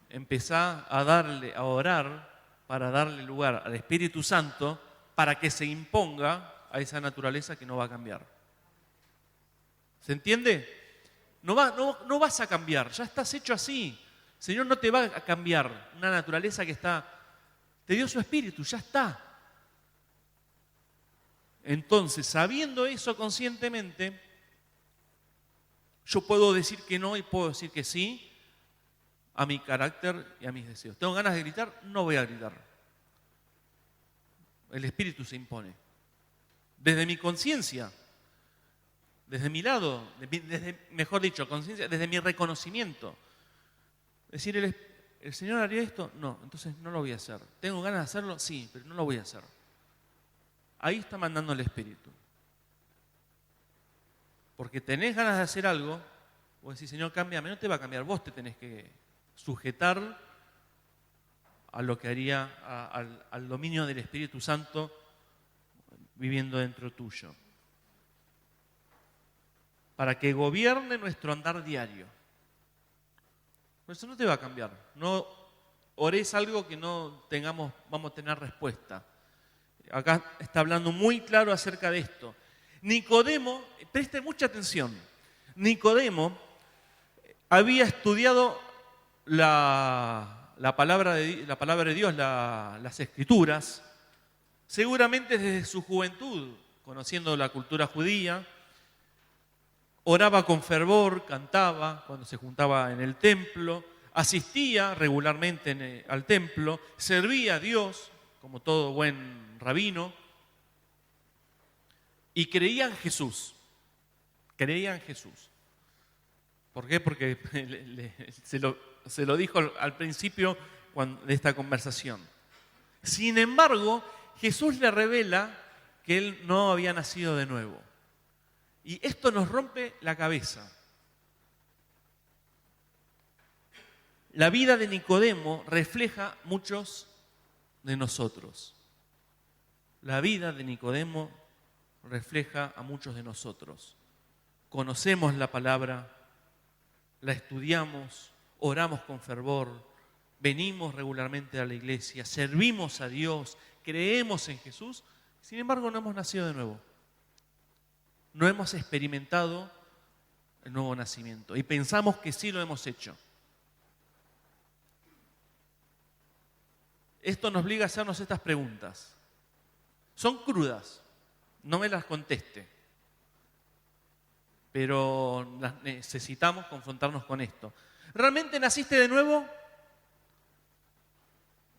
empezá a orar para darle lugar al Espíritu Santo para que se imponga a esa naturaleza que no va a cambiar. ¿Se entiende? No vas a cambiar, ya estás hecho así. El Señor no te va a cambiar una naturaleza que te dio su Espíritu, ya está. Entonces, sabiendo eso conscientemente, yo puedo decir que no y puedo decir que sí a mi carácter y a mis deseos. ¿Tengo ganas de gritar? No voy a gritar. El Espíritu se impone. Desde mi conciencia, desde mi lado, mejor dicho, conciencia, desde mi reconocimiento. Decir, ¿el Señor haría esto? No, entonces no lo voy a hacer. ¿Tengo ganas de hacerlo? Sí, pero no lo voy a hacer. Ahí está mandando el Espíritu. Porque tenés ganas de hacer algo, vos decís, Señor, cámbiame, no te va a cambiar, vos te tenés que sujetar a lo que haría, al dominio del Espíritu Santo viviendo dentro tuyo. Para que gobierne nuestro andar diario. Por eso no te va a cambiar. No ores algo que no vamos a tener respuesta. Acá está hablando muy claro acerca de esto. Nicodemo, preste mucha atención, Nicodemo había estudiado la palabra de Dios, las Escrituras, seguramente desde su juventud, conociendo la cultura judía, oraba con fervor, cantaba cuando se juntaba en el templo, asistía regularmente al templo, servía a Dios como todo buen rabino y creía en Jesús. Creía en Jesús. ¿Por qué? Porque se lo dijo al principio de esta conversación. Sin embargo, Jesús le revela que él no había nacido de nuevo. Y esto nos rompe la cabeza. La vida de Nicodemo refleja muchos de nosotros. La vida de Nicodemo refleja a muchos de nosotros. Conocemos la palabra, la estudiamos, oramos con fervor, venimos regularmente a la iglesia, servimos a Dios, creemos en Jesús, sin embargo no hemos nacido de nuevo. No hemos experimentado el nuevo nacimiento y pensamos que sí lo hemos hecho. Esto nos obliga a hacernos estas preguntas. Son crudas, no me las conteste, pero necesitamos confrontarnos con esto. ¿Realmente naciste de nuevo?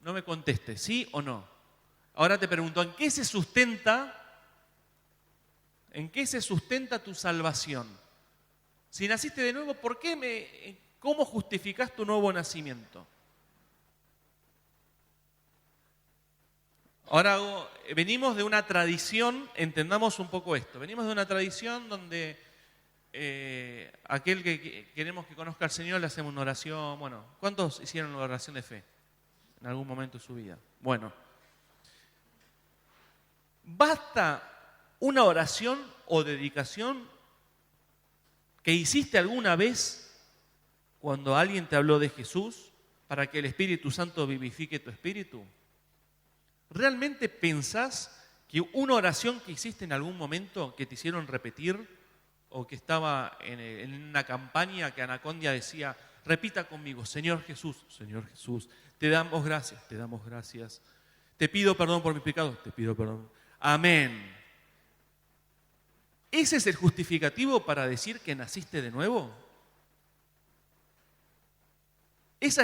No me conteste, ¿sí o no? Ahora te pregunto, ¿en qué se sustenta tu salvación? Si naciste de nuevo, ¿cómo justificás tu nuevo nacimiento? Ahora venimos de una tradición, entendamos un poco esto, venimos de una tradición donde aquel que queremos que conozca al Señor le hacemos una oración. Bueno, ¿cuántos hicieron una oración de fe en algún momento de su vida? Bueno, basta una oración o dedicación que hiciste alguna vez cuando alguien te habló de Jesús para que el Espíritu Santo vivifique tu espíritu. ¿Realmente pensás que una oración que hiciste en algún momento que te hicieron repetir o que estaba en una campaña que Anacondia decía, repita conmigo, Señor Jesús, te damos gracias, te pido perdón por mis pecados, te pido perdón, amén? ¿Ese es el justificativo para decir que naciste de nuevo? Esa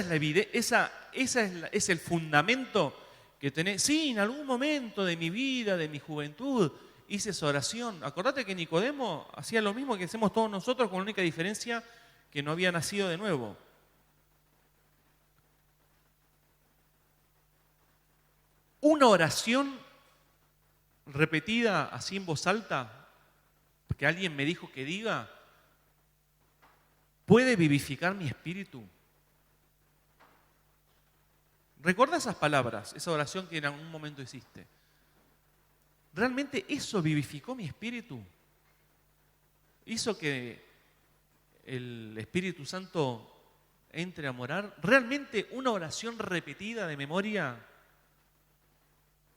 es el fundamento que tenés. Sí, en algún momento de mi vida, de mi juventud, hice esa oración. Acordate que Nicodemo hacía lo mismo que hacemos todos nosotros, con la única diferencia que no había nacido de nuevo. Una oración repetida así en voz alta, que alguien me dijo que diga, puede vivificar mi espíritu. Recuerda esas palabras, esa oración que en algún momento hiciste. ¿Realmente eso vivificó mi espíritu? ¿Hizo que el Espíritu Santo entre a morar? ¿Realmente una oración repetida de memoria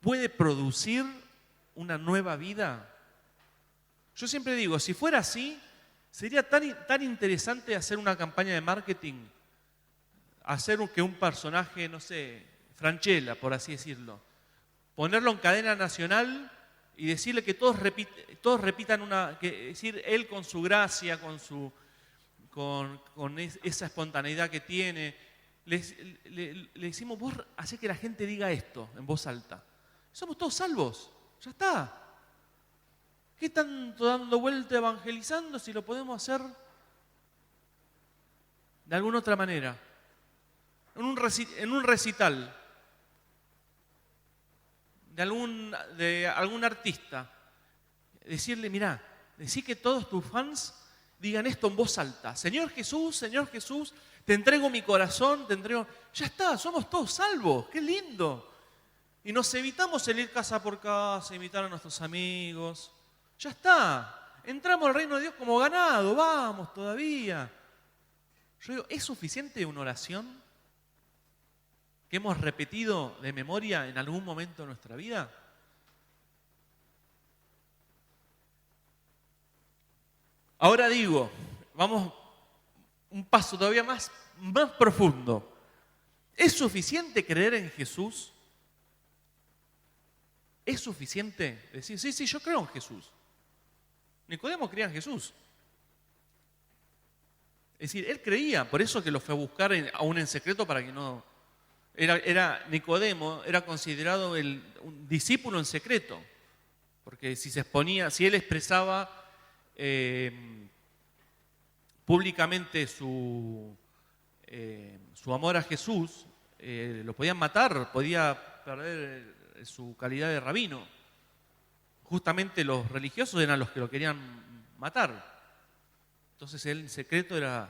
puede producir una nueva vida? Yo siempre digo, si fuera así, sería tan interesante hacer una campaña de marketing, hacer que un personaje, no sé, Francella, por así decirlo, ponerlo en cadena nacional y decirle que todos repitan decir él con su gracia, con esa espontaneidad que tiene. Le decimos, vos hacé que la gente diga esto en voz alta. Somos todos salvos, ya está. ¿Qué tanto dando vuelta evangelizando si lo podemos hacer de alguna otra manera? En un recital de algún artista, decirle, mirá, decí que todos tus fans digan esto en voz alta. Señor Jesús, te entrego mi corazón, te entrego... Ya está, somos todos salvos, qué lindo. Y nos evitamos el ir casa por casa, invitar a nuestros amigos. Ya está, entramos al reino de Dios como ganado, vamos todavía. Yo digo, ¿es suficiente una oración que hemos repetido de memoria en algún momento de nuestra vida? Ahora digo, vamos un paso todavía más profundo. ¿Es suficiente creer en Jesús? ¿Es suficiente decir, sí, yo creo en Jesús? Nicodemo creía en Jesús. Es decir, él creía, por eso que lo fue a buscar aún en secreto para que no... Nicodemo era considerado un discípulo en secreto, porque si él expresaba públicamente su amor a Jesús, lo podían matar, podía perder su calidad de rabino. Justamente los religiosos eran los que lo querían matar. Entonces él en secreto era...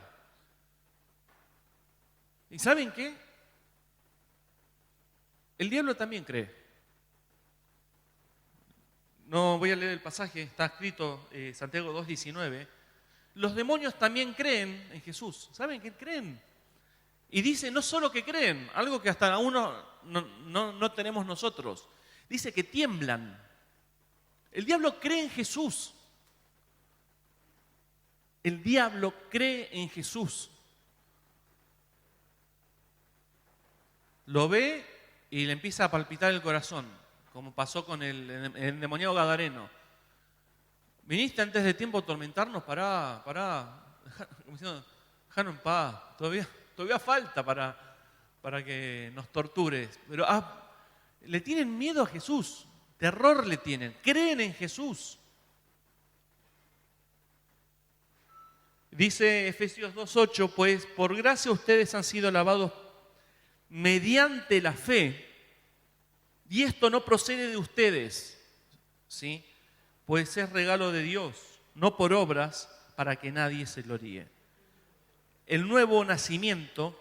¿Y saben qué? El diablo también cree. No voy a leer el pasaje, está escrito Santiago 2:19. Los demonios también creen en Jesús. ¿Saben qué creen? Y dice no solo que creen, algo que hasta aún no tenemos nosotros. Dice que tiemblan. El diablo cree en Jesús. El diablo cree en Jesús. Lo ve y le empieza a palpitar el corazón, como pasó con el endemoniado gadareno. Viniste antes de tiempo a atormentarnos, pará, como diciendo, déjanos en paz, todavía falta para que nos tortures. Pero le tienen miedo a Jesús, terror le tienen, creen en Jesús. Dice Efesios 2:8, pues por gracia ustedes han sido lavados mediante la fe, y esto no procede de ustedes, ¿sí? Pues es regalo de Dios, no por obras, para que nadie se gloríe. El nuevo nacimiento,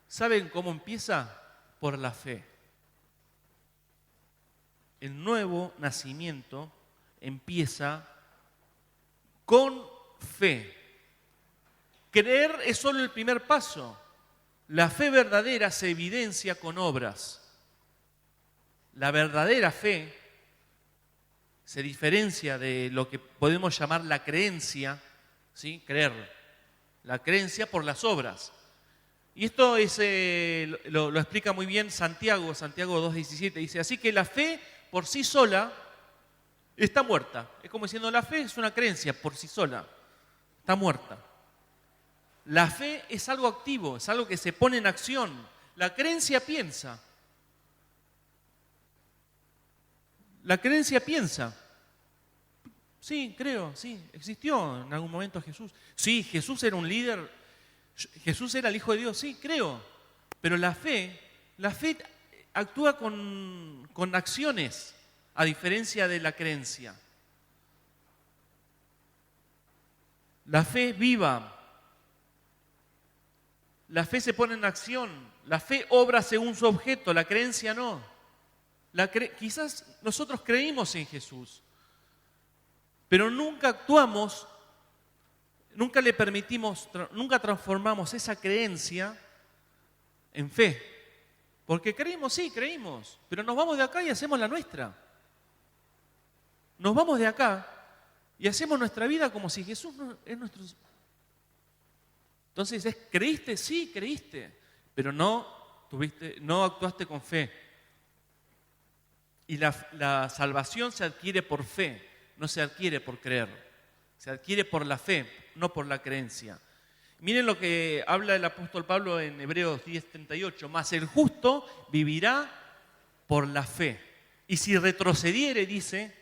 ¿saben cómo empieza? Por la fe. El nuevo nacimiento empieza con fe. Creer es solo el primer paso. La fe verdadera se evidencia con obras. La verdadera fe se diferencia de lo que podemos llamar la creencia, ¿sí? Creer. La creencia por las obras. Y esto lo explica muy bien Santiago 2:17. Dice, así que la fe por sí sola está muerta. Es como diciendo, la fe es una creencia por sí sola. Está muerta. La fe es algo activo, es algo que se pone en acción. La creencia piensa. La creencia piensa. Sí, creo, sí, existió en algún momento Jesús. Sí, Jesús era un líder, Jesús era el Hijo de Dios, sí, creo. Pero la fe actúa con acciones. a diferencia de la creencia. La fe es viva. La fe se pone en acción. La fe obra según su objeto, la creencia no. Quizás nosotros creímos en Jesús, pero nunca actuamos, nunca le permitimos, nunca transformamos esa creencia en fe. Porque creímos, sí, creímos, pero nos vamos de acá y hacemos la nuestra. Nos vamos de acá y hacemos nuestra vida como si Jesús es nuestro. Entonces, ¿creíste? Sí, creíste, pero no actuaste con fe. Y la salvación se adquiere por fe, no se adquiere por creer. Se adquiere por la fe, no por la creencia. Miren lo que habla el apóstol Pablo en Hebreos 10:38. Mas el justo vivirá por la fe. Y si retrocediere, dice,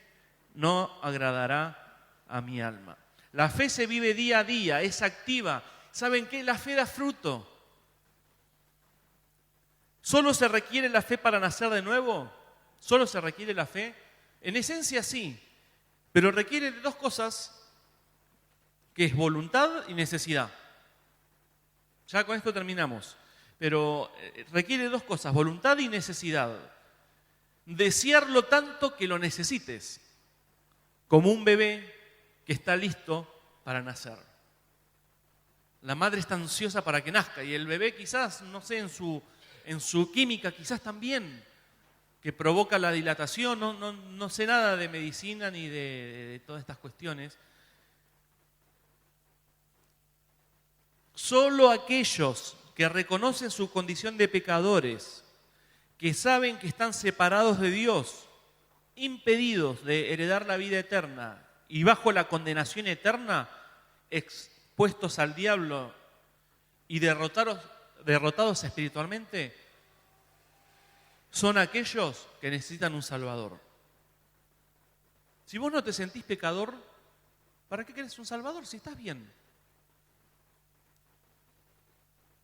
no agradará a mi alma. La fe se vive día a día, es activa. ¿Saben qué? La fe da fruto. ¿Solo se requiere la fe para nacer de nuevo? ¿Solo se requiere la fe? En esencia sí, pero requiere de dos cosas, que es voluntad y necesidad. Ya con esto terminamos, pero requiere dos cosas, voluntad y necesidad. Desearlo tanto que lo necesites, como un bebé que está listo para nacer. La madre está ansiosa para que nazca y el bebé quizás, no sé, en su química quizás también, que provoca la dilatación, no sé nada de medicina ni de todas estas cuestiones. Solo aquellos que reconocen su condición de pecadores, que saben que están separados de Dios, impedidos de heredar la vida eterna y bajo la condenación eterna, expuestos al diablo y derrotados espiritualmente, son aquellos que necesitan un Salvador. Si vos no te sentís pecador, ¿para qué querés un Salvador si estás bien?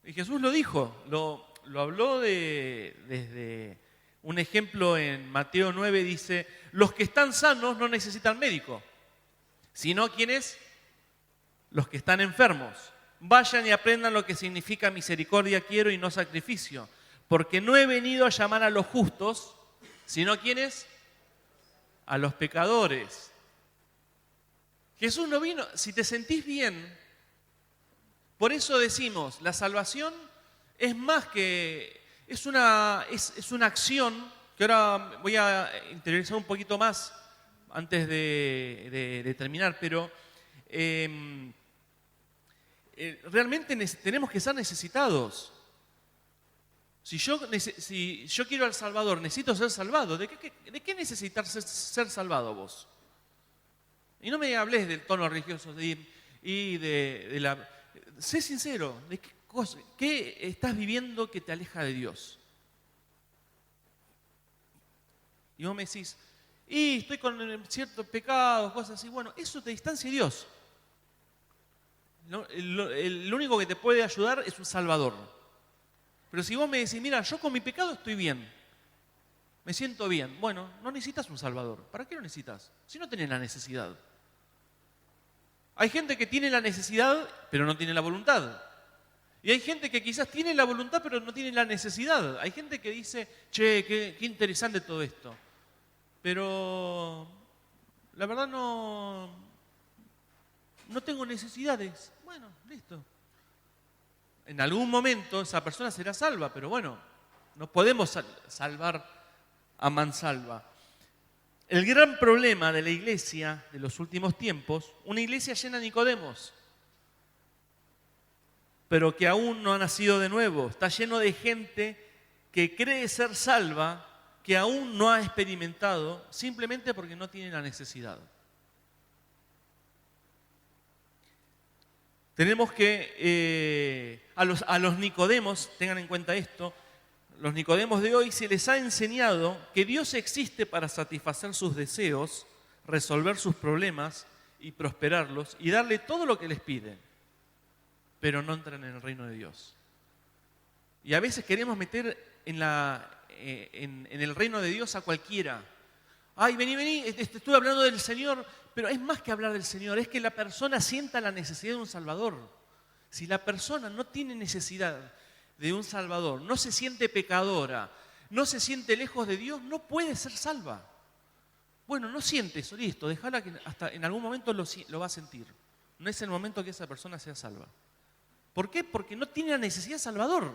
Y Jesús lo dijo, lo habló desde un ejemplo en Mateo 9, dice, los que están sanos no necesitan médico, sino ¿quiénes? Los que están enfermos. Vayan y aprendan lo que significa misericordia quiero y no sacrificio, porque no he venido a llamar a los justos, sino ¿quiénes? A los pecadores. Jesús no vino, si te sentís bien, por eso decimos, la salvación es más que, es una acción, que ahora voy a interiorizar un poquito más antes de terminar, pero realmente tenemos que ser necesitados. Si yo quiero al Salvador, necesito ser salvado. ¿De qué necesitas ser salvado vos? Y no me hables del tono religioso y de la... Sé sincero, ¿de qué estás viviendo que te aleja de Dios? Y vos me decís, estoy con ciertos pecados, cosas así. Bueno, eso te distancia de Dios. El único que te puede ayudar es un Salvador. Pero si vos me decís, mira, yo con mi pecado estoy bien, me siento bien. Bueno, no necesitas un Salvador. ¿Para qué lo necesitas? Si no tenés la necesidad. Hay gente que tiene la necesidad, pero no tiene la voluntad. Y hay gente que quizás tiene la voluntad, pero no tiene la necesidad. Hay gente que dice, che, qué interesante todo esto. Pero la verdad no tengo necesidades. Bueno, listo. En algún momento esa persona será salva, pero bueno, no podemos salvar a mansalva. El gran problema de la iglesia de los últimos tiempos, una iglesia llena de Nicodemos, pero que aún no ha nacido de nuevo. Está lleno de gente que cree ser salva, que aún no ha experimentado, simplemente porque no tiene la necesidad. Tenemos que, a los Nicodemos, tengan en cuenta esto, los Nicodemos de hoy se les ha enseñado que Dios existe para satisfacer sus deseos, resolver sus problemas y prosperarlos y darle todo lo que les piden, pero no entran en el reino de Dios. Y a veces queremos meter en el reino de Dios a cualquiera. ay, vení, estuve hablando del Señor, pero es más que hablar del Señor, es que la persona sienta la necesidad de un Salvador. Si la persona no tiene necesidad de un Salvador, no se siente pecadora, no se siente lejos de Dios, no puede ser salva. Bueno, no siente eso, listo, déjala que hasta en algún momento lo va a sentir. No es el momento que esa persona sea salva. ¿Por qué? Porque no tiene la necesidad de Salvador.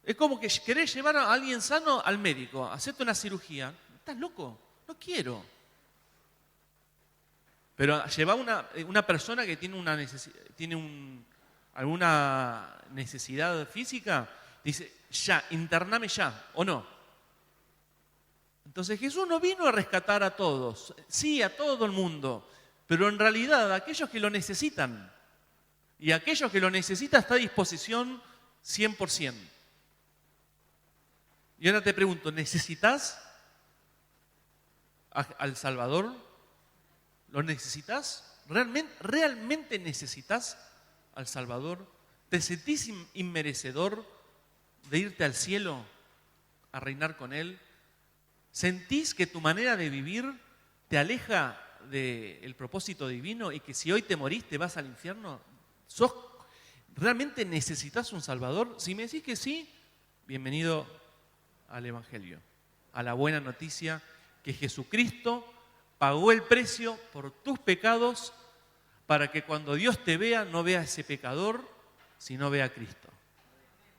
Es como que querés llevar a alguien sano al médico, hacerte una cirugía. ¿Estás loco? No quiero. Pero llevar una persona que tiene alguna necesidad física, dice, ya, intername ya, ¿o no? Entonces Jesús no vino a rescatar a todos, sí, a todo el mundo, pero en realidad a aquellos que lo necesitan. Y aquellos que lo necesitan está a disposición 100%. Y ahora te pregunto, ¿necesitas al Salvador? ¿Lo necesitas? ¿Realmente necesitas al Salvador? ¿Te sentís inmerecedor de irte al cielo a reinar con Él? ¿Sentís que tu manera de vivir te aleja del propósito divino y que si hoy te morís te vas al infierno? ¿Realmente necesitas un Salvador? Si me decís que sí, bienvenido al Evangelio, a la buena noticia que Jesucristo pagó el precio por tus pecados para que cuando Dios te vea no vea a ese pecador, sino vea a Cristo.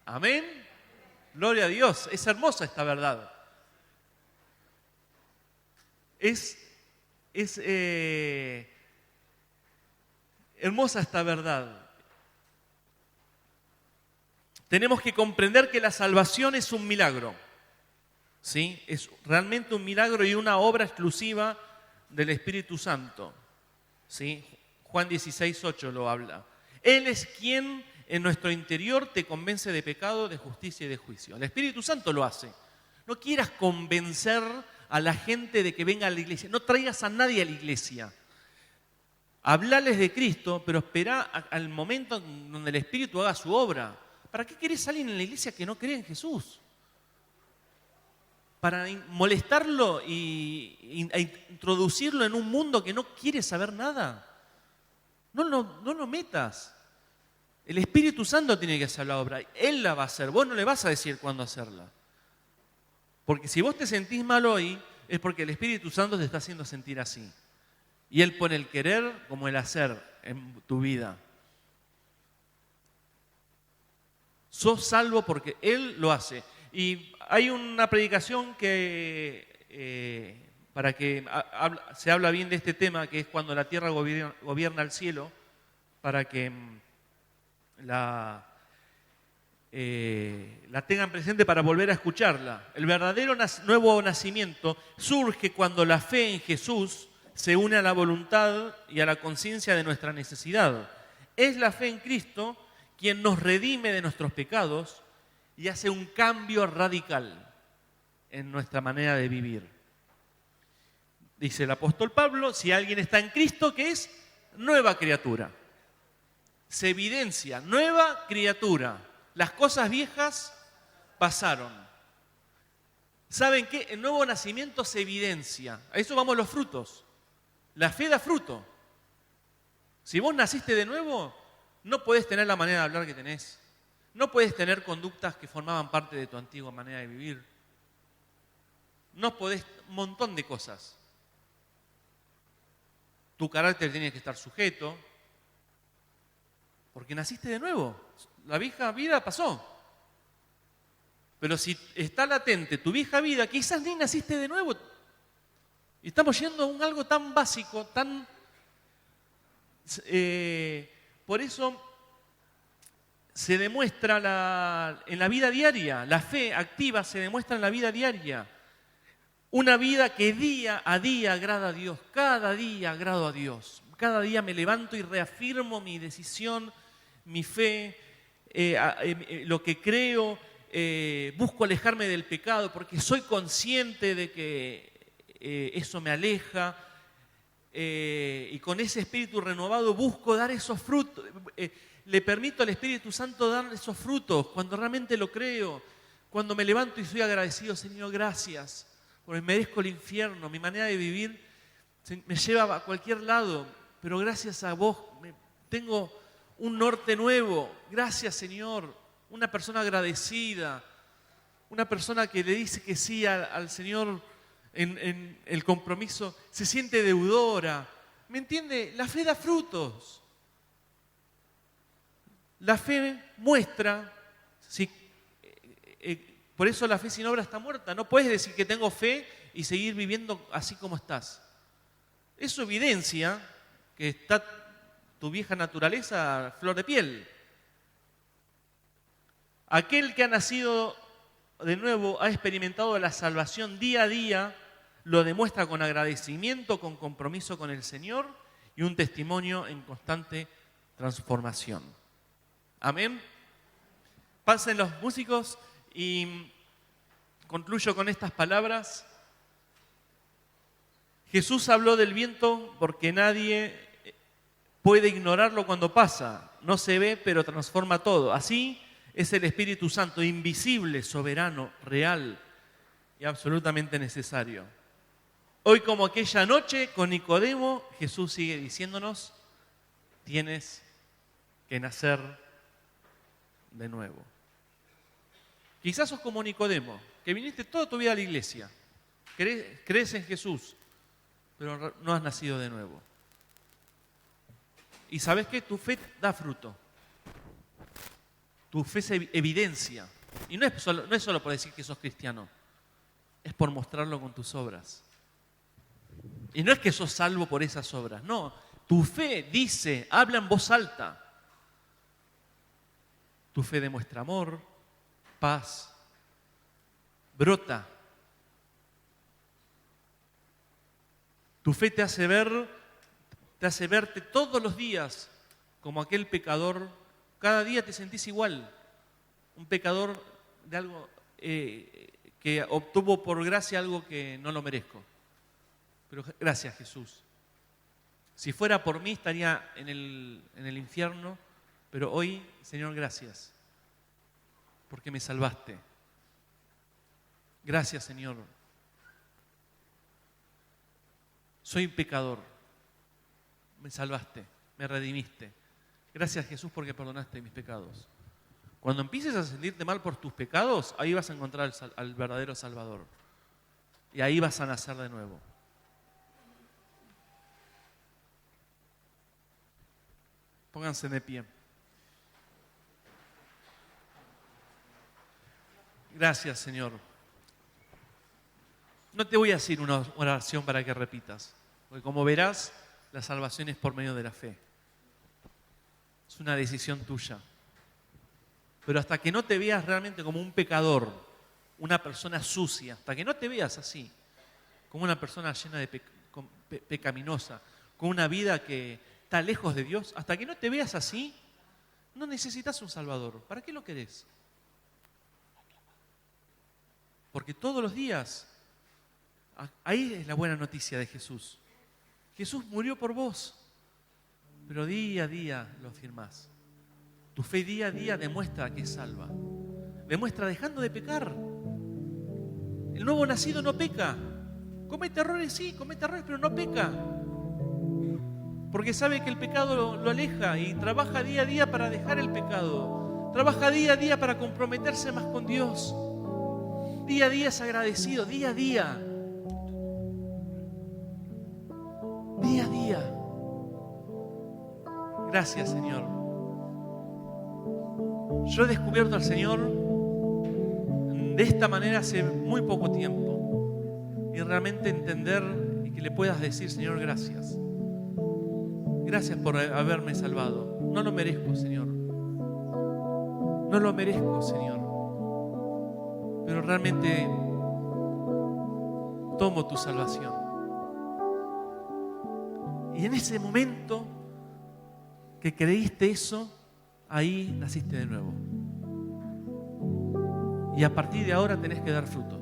Amén. Gloria a Dios. Es hermosa esta verdad. Es hermosa esta verdad. Tenemos que comprender que la salvación es un milagro. ¿Sí? Es realmente un milagro y una obra exclusiva del Espíritu Santo. ¿Sí? Juan 16:8 lo habla. Él es quien en nuestro interior te convence de pecado, de justicia y de juicio. El Espíritu Santo lo hace. No quieras convencer a la gente de que venga a la iglesia. No traigas a nadie a la iglesia. Hablales de Cristo, pero espera al momento en donde el Espíritu haga su obra. ¿Para qué querés a alguien en la iglesia que no cree en Jesús? Para molestarlo e introducirlo en un mundo que no quiere saber nada. No lo metas. El Espíritu Santo tiene que hacer la obra. Él la va a hacer. Vos no le vas a decir cuándo hacerla. Porque si vos te sentís mal hoy, es porque el Espíritu Santo te está haciendo sentir así. Y Él pone el querer como el hacer en tu vida. Sos salvo porque Él lo hace. Y hay una predicación que, para que se habla bien de este tema, que es cuando la tierra gobierna el cielo, para que la tengan presente para volver a escucharla. El verdadero nuevo nacimiento surge cuando la fe en Jesús se une a la voluntad y a la conciencia de nuestra necesidad. Es la fe en Cristo quien nos redime de nuestros pecados y hace un cambio radical en nuestra manera de vivir. Dice el apóstol Pablo, si alguien está en Cristo, ¿qué es? Nueva criatura. Se evidencia, nueva criatura. Las cosas viejas pasaron. ¿Saben qué? El nuevo nacimiento se evidencia. A eso vamos los frutos. La fe da fruto. Si vos naciste de nuevo, no podés tener la manera de hablar que tenés. No podés tener conductas que formaban parte de tu antigua manera de vivir. No podés, un montón de cosas. Tu carácter tiene que estar sujeto, porque naciste de nuevo. La vieja vida pasó. Pero si está latente tu vieja vida, quizás ni naciste de nuevo. Y estamos yendo a algo tan básico, tan... por eso se demuestra en la vida diaria, la fe activa se demuestra en la vida diaria. Una vida que día a día agrada a Dios, cada día agrado a Dios. Cada día me levanto y reafirmo mi decisión, mi fe, lo que creo, busco alejarme del pecado porque soy consciente de que eso me aleja y con ese espíritu renovado busco dar esos frutos. Le permito al Espíritu Santo dar esos frutos cuando realmente lo creo, cuando me levanto y soy agradecido, Señor, gracias, porque merezco el infierno, mi manera de vivir me lleva a cualquier lado, pero gracias a vos tengo un norte nuevo. Gracias, Señor. Una persona agradecida, una persona que le dice que sí al Señor en el compromiso, se siente deudora. ¿Me entiende? La fe da frutos. La fe muestra, por eso la fe sin obra está muerta. No puedes decir que tengo fe y seguir viviendo así como estás. Eso evidencia que está tu vieja naturaleza a flor de piel. Aquel que ha nacido de nuevo ha experimentado la salvación día a día, lo demuestra con agradecimiento, con compromiso con el Señor y un testimonio en constante transformación. Amén. Pasen los músicos y concluyo con estas palabras. Jesús habló del viento porque nadie puede ignorarlo cuando pasa. No se ve, pero transforma todo. Así es el Espíritu Santo, invisible, soberano, real y absolutamente necesario. Hoy, como aquella noche con Nicodemo, Jesús sigue diciéndonos: tienes que nacer de nuevo. Quizás sos como Nicodemo, que viniste toda tu vida a la iglesia, crees en Jesús, pero no has nacido de nuevo. Y sabes que tu fe da fruto, tu fe se evidencia. Y no es solo por decir que sos cristiano, es por mostrarlo con tus obras. Y no es que sos salvo por esas obras, no. Tu fe dice, habla en voz alta. Tu fe demuestra amor, paz, brota. Tu fe te hace verte todos los días como aquel pecador. Cada día te sentís igual. Un pecador de algo que obtuvo por gracia algo que no lo merezco. Pero gracias, Jesús. Si fuera por mí estaría en el infierno, pero hoy, Señor, gracias, porque me salvaste. Gracias, Señor. Soy pecador, me salvaste, me redimiste. Gracias, Jesús, porque perdonaste mis pecados. Cuando empieces a sentirte mal por tus pecados, ahí vas a encontrar al verdadero Salvador. Y ahí vas a nacer de nuevo. Pónganse de pie. Gracias, Señor. No te voy a decir una oración para que repitas, porque como verás, la salvación es por medio de la fe. Es una decisión tuya. Pero hasta que no te veas realmente como un pecador, una persona sucia, hasta que no te veas así, como una persona llena de pecaminosa, con una vida que está lejos de Dios, hasta que no te veas así, no necesitas un Salvador. ¿Para qué lo querés? Porque todos los días, ahí es la buena noticia de Jesús. Jesús murió por vos, pero día a día lo afirmás. Tu fe día a día demuestra que es salva. Demuestra dejando de pecar. El nuevo nacido no peca. Comete errores, sí, comete errores, pero no peca. Porque sabe que el pecado lo aleja y trabaja día a día para dejar el pecado. Trabaja día a día para comprometerse más con Dios. Día a día es agradecido, día a día. Día a día. Gracias, Señor. Yo he descubierto al Señor de esta manera hace muy poco tiempo. Y realmente entender y que le puedas decir, Señor, gracias. Gracias por haberme salvado. No lo merezco, Señor. No lo merezco, Señor. Pero realmente tomo tu salvación. Y en ese momento que creíste eso, ahí naciste de nuevo. Y a partir de ahora tenés que dar fruto.